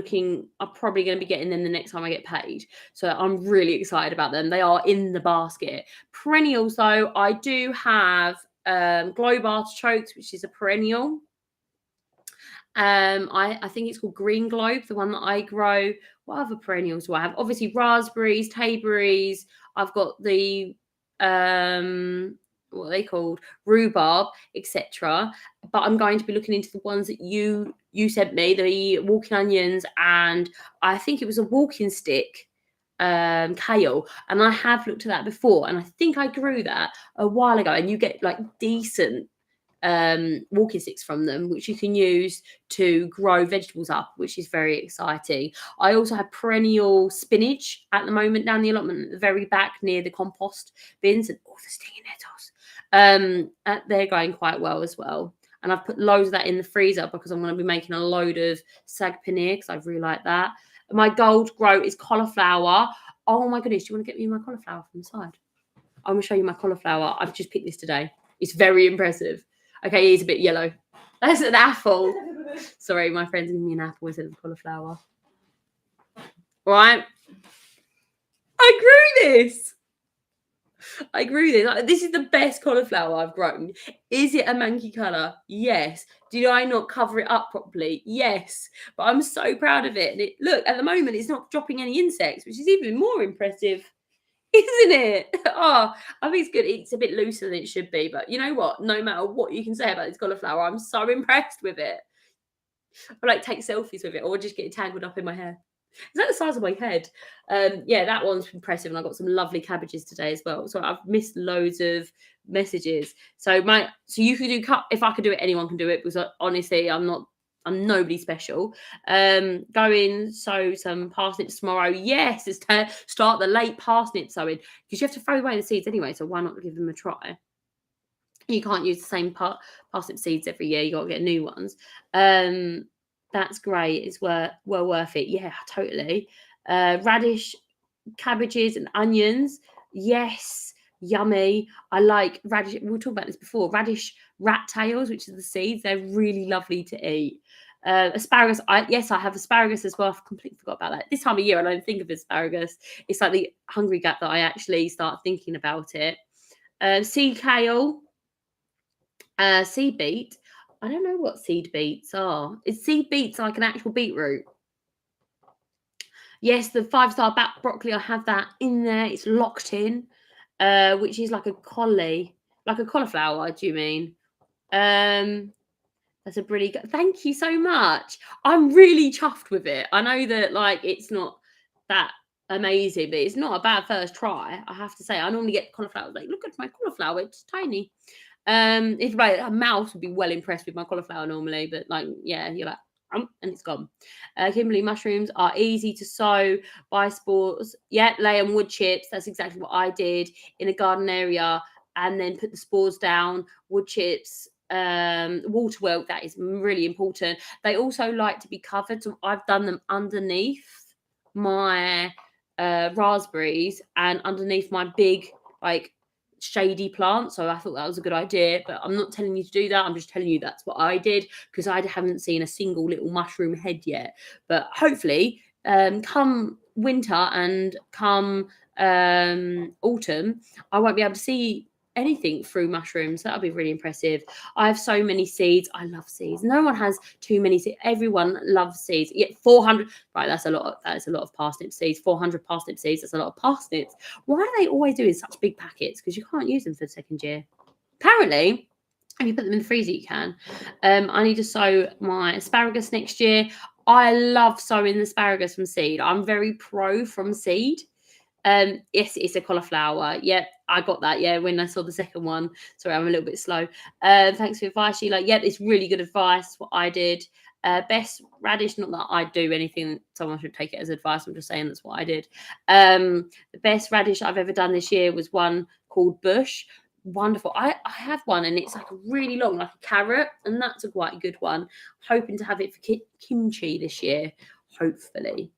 I'm probably going to be getting them the next time I get paid. So I'm really excited about them. They are in the basket. Perennials though, I do have globe artichokes, which is a perennial. I think it's called green globe, the one that I grow. What other perennials do I have? Obviously raspberries, tayberries. I've got the what are they called? Rhubarb, etc. But I'm going to be looking into the ones that you sent me, the walking onions, and I think it was a walking stick kale, and I have looked at that before, and I think I grew that a while ago, and you get like decent walking sticks from them, which you can use to grow vegetables up, which is very exciting. I also have perennial spinach at the moment down the allotment at the very back near the compost bins, and all the stinging nettles. They're going quite well as well. And I've put loads of that in the freezer because I'm going to be making a load of sag paneer because I really like that. My gold grow is cauliflower. Oh my goodness, do you want to get me my cauliflower from the side? I'm going to show you my cauliflower. I've just picked this today. It's very impressive. Okay, he's a bit yellow. That's an apple. Sorry, my friend's giving me an apple instead of cauliflower. All right. I grew this. This is the best cauliflower I've grown. Is it a manky colour? Yes. Did I not cover it up properly? Yes. But I'm so proud of it. And look, at the moment, it's not dropping any insects, which is even more impressive. Isn't it? Oh, I think it's good. It's a bit looser than it should be. But you know what? No matter what you can say about this cauliflower, I'm so impressed with it. I like take selfies with it or just get it tangled up in my hair. Is that the size of my head? Yeah, that one's impressive. And I got some lovely cabbages today as well. So I've missed loads of messages. So you could do if I could do it, anyone can do it, because honestly, I'm nobody special. Sow some parsnips tomorrow. Yes, it's to start the late parsnip sowing because you have to throw away the seeds anyway. So why not give them a try? You can't use the same parsnip seeds every year. You got to get new ones. That's great. It's well worth it. Yeah, totally. Radish, cabbages, and onions. Yes, yummy. I like radish. We'll talk about this before. Radish rat tails, which are the seeds. They're really lovely to eat. Asparagus. I have asparagus as well. I've completely forgot about that. This time of year, I don't think of asparagus. It's like the hungry gut that I actually start thinking about it. Seed kale. Seed beet. I don't know what seed beets are. Is seed beets like an actual beetroot? Yes, the 5-star broccoli, I have that in there. It's locked in, which is like a cauliflower, do you mean? That's a really good. Thank you so much. I'm really chuffed with it. I know that like it's not that amazing, but it's not a bad first try. I have to say, I normally get cauliflower. Like, look at my cauliflower, it's tiny. If like a mouse would be well impressed with my cauliflower normally, but like, yeah, you're like, and it's gone. Kimberley mushrooms are easy to sow, buy spores. Yeah, lay on wood chips. That's exactly what I did in a garden area, and then put the spores down, wood chips, water well. That is really important. They also like to be covered, so I've done them underneath my raspberries and underneath my big like shady plant. So I thought that was a good idea, but I'm not telling you to do that. I'm just telling you that's what I did because I haven't seen a single little mushroom head yet. But hopefully come winter and come autumn, I won't be able to see anything through mushrooms. That'll be really impressive. I have so many seeds. I love seeds. No one has too many seeds. Everyone loves seeds. Yeah, 400. Right, that's a lot. That is a lot of parsnip seeds. 400 parsnip seeds. That's a lot of parsnips. Why do they always do in such big packets? Because you can't use them for the second year. Apparently, if you put them in the freezer, you can. I need to sow my asparagus next year. I love sowing asparagus from seed. I'm very pro from seed. Yes, it's a cauliflower. Yeah, I got that. Yeah, when I saw the second one. Sorry, I'm a little bit slow. Thanks for advice, Sheila. Yeah, it's really good advice. What I did. Best radish, not that I do anything, someone should take it as advice. I'm just saying that's what I did. The best radish I've ever done this year was one called Bush. Wonderful. I have one and it's like really long, like a carrot, and that's a quite good one. Hoping to have it for kimchi this year, hopefully.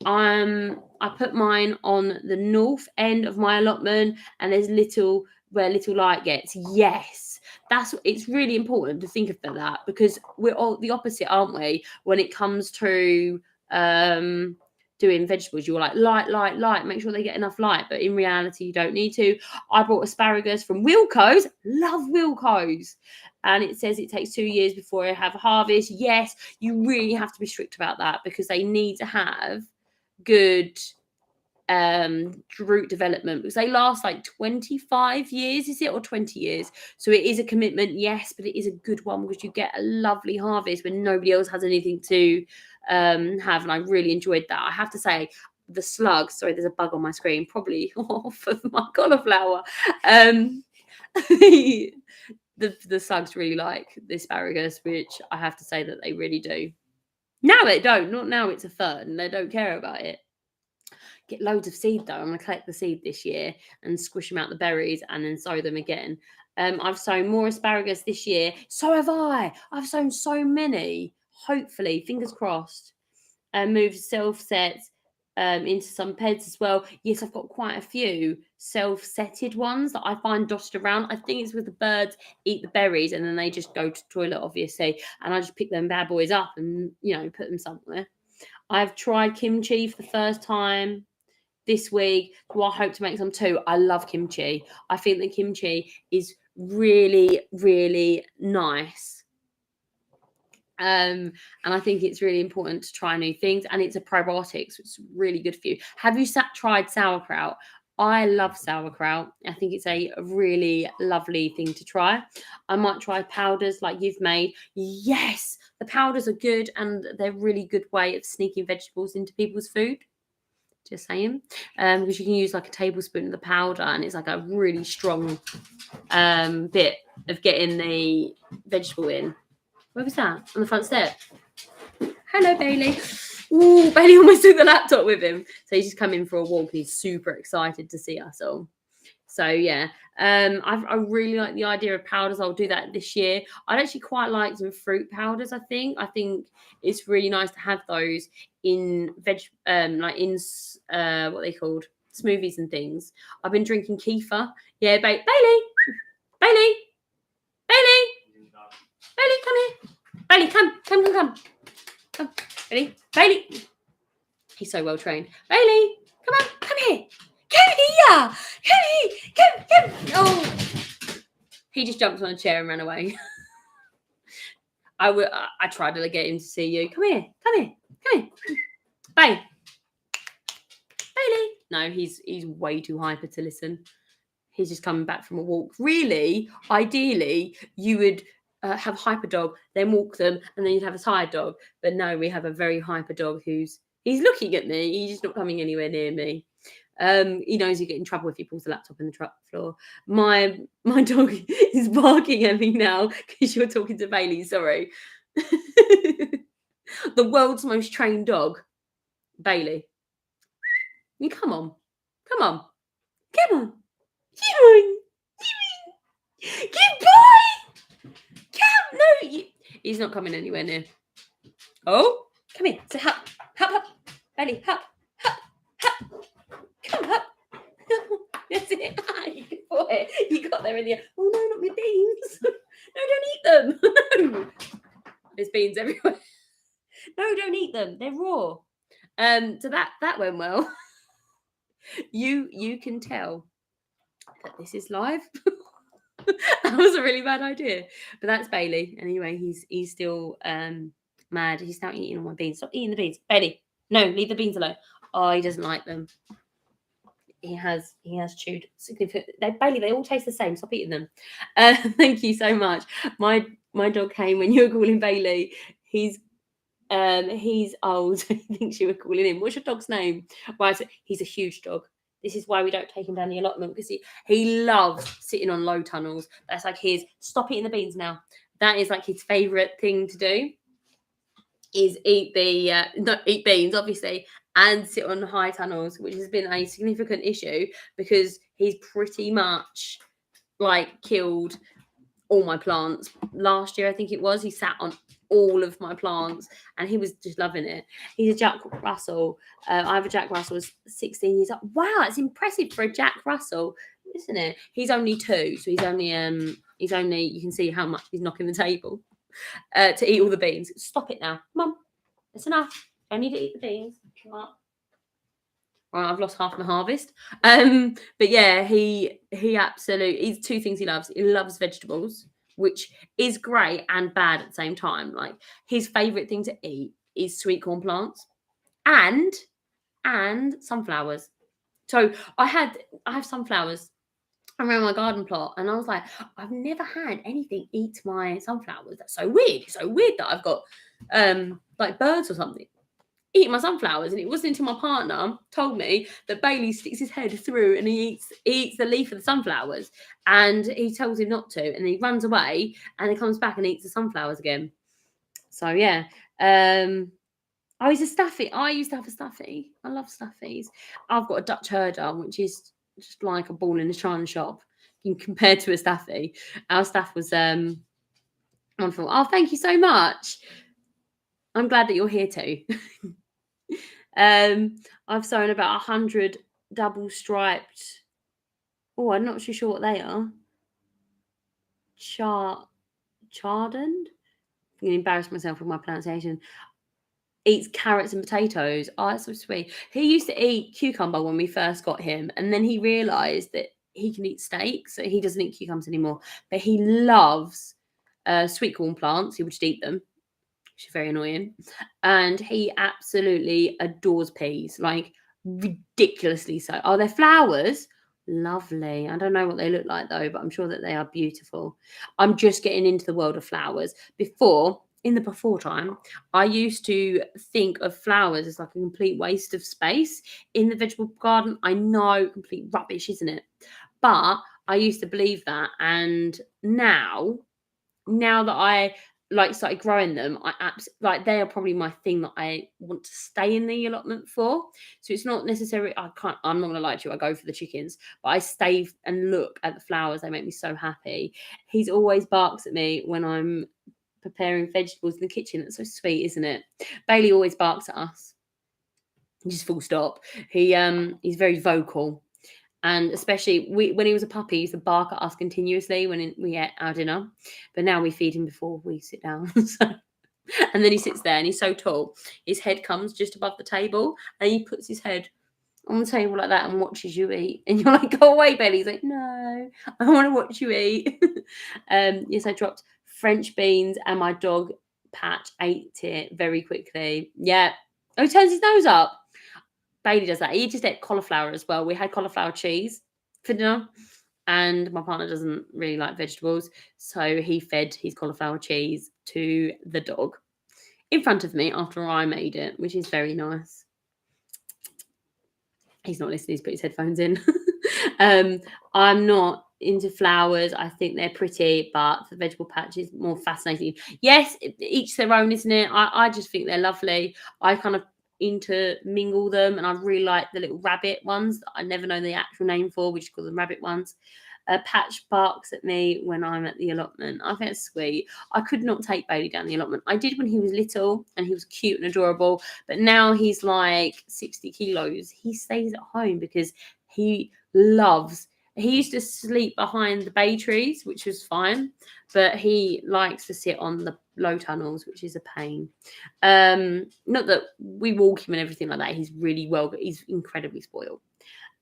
I put mine on the north end of my allotment, and there's where little light gets. Yes, it's really important to think about that, because we're all the opposite, aren't we? When it comes to doing vegetables, you're like light, make sure they get enough light, but in reality you don't need to. I bought asparagus from Wilco's. Love Wilco's. And it says it takes 2 years before I have a harvest. Yes, you really have to be strict about that, because they need to have good root development, because they last like 25 years, is it, or 20 years? So it is a commitment, yes, but it is a good one, because you get a lovely harvest when nobody else has anything to have. And I really enjoyed that. I have to say, the slugs, sorry, there's a bug on my screen, probably off of my cauliflower. The slugs really like the asparagus, which I have to say that they really do. Now they don't, not now it's a fern, they don't care about it. Get loads of seed though. I'm going to collect the seed this year and squish them out the berries and then sow them again. I've sown more asparagus this year. So have I. I've sown so many. Hopefully, fingers crossed. Moved self-sets into some beds as well. Yes, I've got quite a few self-setted ones that I find dotted around. I think it's with the birds eat the berries and then they just go to the toilet, obviously. And I just pick them bad boys up and, put them somewhere. I've tried kimchi for the first time this week. Do I hope to make some too? I love kimchi. I think that kimchi is really, really nice. And I think it's really important to try new things, and it's a probiotic, so it's really good for you. Have you tried sauerkraut? I love sauerkraut. I think it's a really lovely thing to try. I might try powders like you've made. Yes, the powders are good, and they're a really good way of sneaking vegetables into people's food. Just saying, because you can use like a tablespoon of the powder, and it's like a really strong bit of getting the vegetable in. Where was that? On the front step. Hello, Bailey. Ooh, Bailey almost took the laptop with him. So he's just come in for a walk. He's super excited to see us all. So yeah, I really like the idea of powders. I'll do that this year. I'd actually quite like some fruit powders. I think it's really nice to have those in what are they called, smoothies and things. I've been drinking kefir. Yeah, Bailey, come here. Bailey, come. Bailey. He's so well trained. Bailey, come here. Come here. Oh, he just jumped on a chair and ran away. I tried to get him to see you. Come here. Bailey. No, he's way too hyper to listen. He's just coming back from a walk. Really, ideally, you would have a hyper dog, then walk them, and then you'd have a tired dog. But no, we have a very hyper dog he's looking at me. He's just not coming anywhere near me. He knows you get in trouble if he pulls the laptop in the floor. My dog is barking at me now because you're talking to Bailey. Sorry. The world's most trained dog, Bailey. You come on. Good boy. No, he's not coming anywhere near. Oh, come here. Say hop. Bailey, hop. Come up. That's it. Good boy. You got there in the end. Oh no, not my beans. No, don't eat them. No. There's beans everywhere. No, don't eat them. They're raw. So that went well. You can tell that this is live. That was a really bad idea. But that's Bailey. Anyway, he's still mad. He's now eating all my beans. Stop eating the beans. Bailey, no, leave the beans alone. Oh, he doesn't like them. He has chewed significant. Bailey, they all taste the same. Stop eating them. Thank you so much. My dog came when you were calling Bailey. He's old. He thinks you were calling him. What's your dog's name? Right, he's a huge dog. This is why we don't take him down the allotment, because he loves sitting on low tunnels. That's like his stop eating the beans now. That is like his favourite thing to do. Is eat the not eat beans, obviously, and sit on high tunnels, which has been a significant issue because he's pretty much like killed all my plants. Last year, I think it was, he sat on all of my plants and he was just loving it. He's a Jack Russell. I have a Jack Russell, 16 years old. Wow, it's impressive for a Jack Russell, isn't it? He's only 2, so he's only you can see how much he's knocking the table to eat all the beans. Stop it now, Mum. It's enough. I need to eat the beans. Come on. Right, I've lost half my harvest. But yeah, he absolutely, he's 2 things he loves. He loves vegetables, which is great and bad at the same time. Like his favorite thing to eat is sweet corn plants and sunflowers. So I have sunflowers around my garden plot, and I was like, I've never had anything eat my sunflowers. That's so weird. It's so weird that I've got like birds or something eat my sunflowers. And it wasn't until my partner told me that Bailey sticks his head through and he eats the leaf of the sunflowers, and he tells him not to, and he runs away and he comes back and eats the sunflowers again. So yeah. Oh, he's a staffy. I used to have a staffy. I love staffies. I've got a Dutch herder, which is just like a ball in a china shop compared to a staffy. Our staff was wonderful. Oh, thank you so much. I'm glad that you're here too. I've sewn about 100 double striped. Oh, I'm not too sure what they are. Chardoned. I'm going to embarrass myself with my pronunciation. Eats carrots and potatoes. Oh, that's so sweet. He used to eat cucumber when we first got him, and then he realised that he can eat steak, so he doesn't eat cucumbers anymore. But he loves sweet corn plants. He would just eat them, which is very annoying. And he absolutely adores peas, like ridiculously so. Oh, they're flowers. Lovely. I don't know what they look like though, but I'm sure that they are beautiful. I'm just getting into the world of flowers. In the before time, I used to think of flowers as like a complete waste of space in the vegetable garden. I know, complete rubbish, isn't it? But I used to believe that, and now that I started growing them, they are probably my thing that I want to stay in the allotment for. So it's not necessarily, I'm not gonna lie to you, I go for the chickens, but I stay and look at the flowers. They make me so happy. He's always barks at me when I'm preparing vegetables in the kitchen. That's so sweet, isn't it? Bailey always barks at us, just full stop. He's very vocal. And especially when he was a puppy, he used to bark at us continuously when we ate our dinner. But now we feed him before we sit down. And then he sits there and he's so tall. His head comes just above the table and he puts his head on the table like that and watches you eat. And you're like, go away, Bailey. He's like, no, I want to watch you eat. Yes, I dropped French beans and my dog Patch ate it very quickly. Yeah. Oh, he turns his nose up. Bailey does that. He just ate cauliflower as well. We had cauliflower cheese for dinner, and my partner doesn't really like vegetables, so he fed his cauliflower cheese to the dog in front of me after I made it, which is very nice. He's not listening. He's put his headphones in. I'm not into flowers. I think they're pretty, but the vegetable patch is more fascinating. Yes, each their own, isn't it? I just think they're lovely. I kind of intermingle them, and I really like the little rabbit ones that I never know the actual name for. We just call them rabbit ones. Patch barks at me when I'm at the allotment. I think it's sweet. I could not take Bailey down the allotment. I did when he was little and he was cute and adorable, but now he's like 60 kilos. He stays at home because he used to sleep behind the bay trees, which was fine, but he likes to sit on the low tunnels, which is a pain. Not that we walk him and everything like that. He's really he's incredibly spoiled.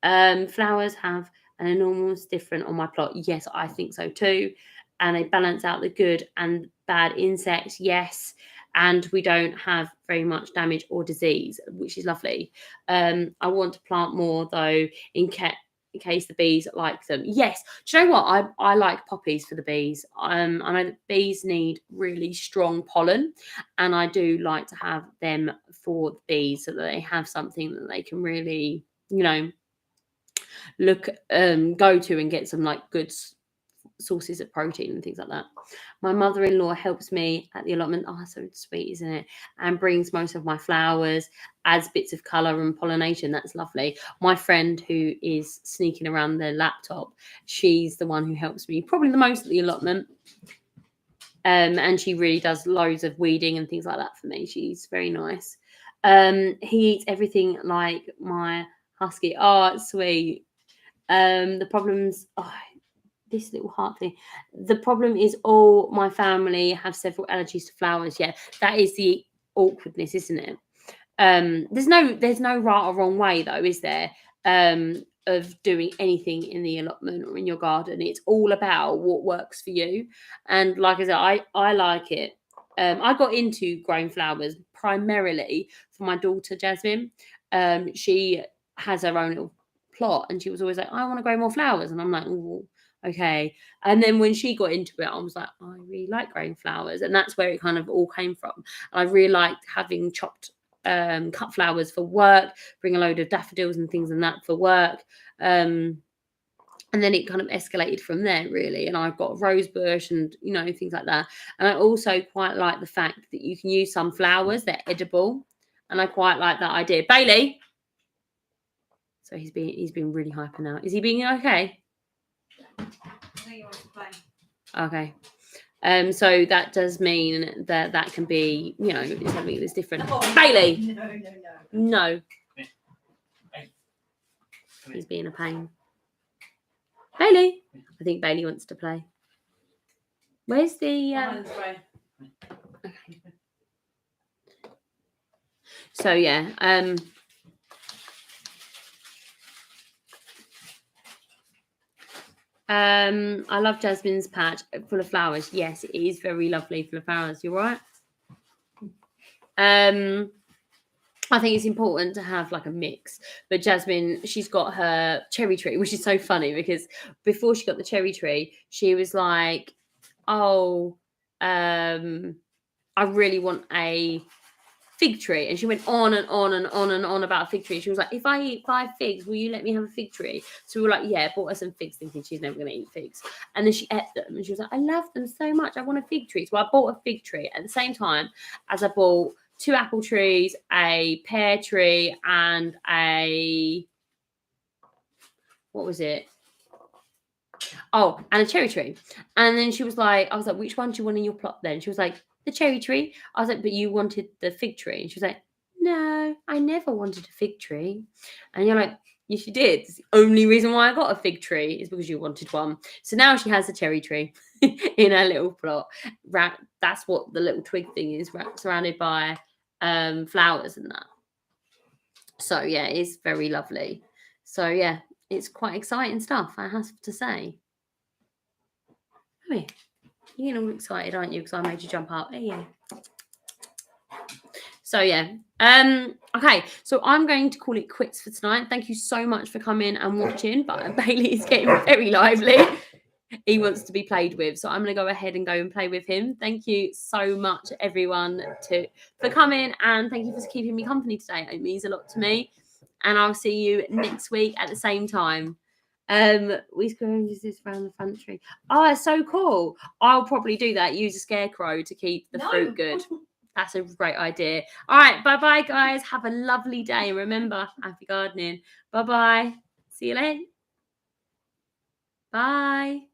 Flowers have an enormous difference on my plot. Yes, I think so too. And they balance out the good and bad insects. Yes. And we don't have very much damage or disease, which is lovely. I want to plant more though, in case the bees like them. Yes. Do you know what? I like poppies for the bees. I know that bees need really strong pollen, and I do like to have them for the bees so that they have something that they can really, go to and get some like good sources of protein and things like that. My mother-in-law helps me at the allotment. Oh, so sweet, isn't it? And brings most of my flowers, adds bits of colour and pollination. That's lovely. My friend who is sneaking around their laptop, she's the one who helps me probably the most at the allotment. And she really does loads of weeding and things like that for me. She's very nice. He eats everything like my husky. Oh, it's sweet. The problems. Oh, this little heart thing. The problem is all my family have several allergies to flowers. Yeah, that is the awkwardness, isn't it? There's no right or wrong way though, is there? Of doing anything in the allotment or in your garden. It's all about what works for you. And like I said, I like it. I got into growing flowers primarily for my daughter Jasmine. She has her own little plot, and she was always like, I want to grow more flowers, and I'm like, oh, okay. And then when she got into it, I was like, I really like growing flowers, and that's where it kind of all came from. And I really liked having cut flowers for work, bring a load of daffodils and things and that for work. And then it kind of escalated from there, really. And I've got a rose bush and, things like that. And I also quite like the fact that you can use some flowers, they're edible. And I quite like that idea. Bailey. So he's been really hyper now. Is he being okay? Okay. So that does mean that can be, something that's different. No, Bailey. No. He's being a pain. Bailey. I think Bailey wants to play. Where's the? Okay. So yeah. I love Jasmine's patch full of flowers. Yes, it is very lovely, full of flowers. You're right. I think it's important to have like a mix. But Jasmine, she's got her cherry tree, which is so funny because before she got the cherry tree, she was like, "Oh, I really want a fig tree," and she went on and on and on and on about a fig tree. She was like, "If I eat 5 figs, will you let me have a fig tree?" So we were like, "Yeah." Bought her some figs, thinking she's never going to eat figs, and then she ate them, and she was like, "I love them so much. I want a fig tree." So I bought a fig tree at the same time as I bought 2 apple trees, a pear tree, and a what was it? Oh, and a cherry tree. And then she was like, I was like, "Which one do you want in your plot then?" She was like, "The cherry tree." I was like, "But you wanted the fig tree." And she was like, "No, I never wanted a fig tree." And you're like, "Yes, you did. It's the only reason why I got a fig tree is because you wanted one." So now she has a cherry tree in her little plot. That's what the little twig thing is, surrounded by flowers and that. So yeah, it's very lovely. So yeah, it's quite exciting stuff, I have to say. You're getting all excited, aren't you? Because I made you jump up. Yeah. So yeah. Okay, so I'm going to call it quits for tonight. Thank you so much for coming and watching. But Bailey is getting very lively. He wants to be played with, so I'm going to go ahead and go and play with him. Thank you so much, everyone, for coming, and thank you for keeping me company today. It means a lot to me, and I'll see you next week at the same time. We're going to use this around the front tree. Oh, it's so cool. I'll probably do that. Use a scarecrow to keep the fruit good. That's a great idea. All right, bye-bye, guys. Have a lovely day. Remember, happy gardening. Bye-bye. See you later. Bye.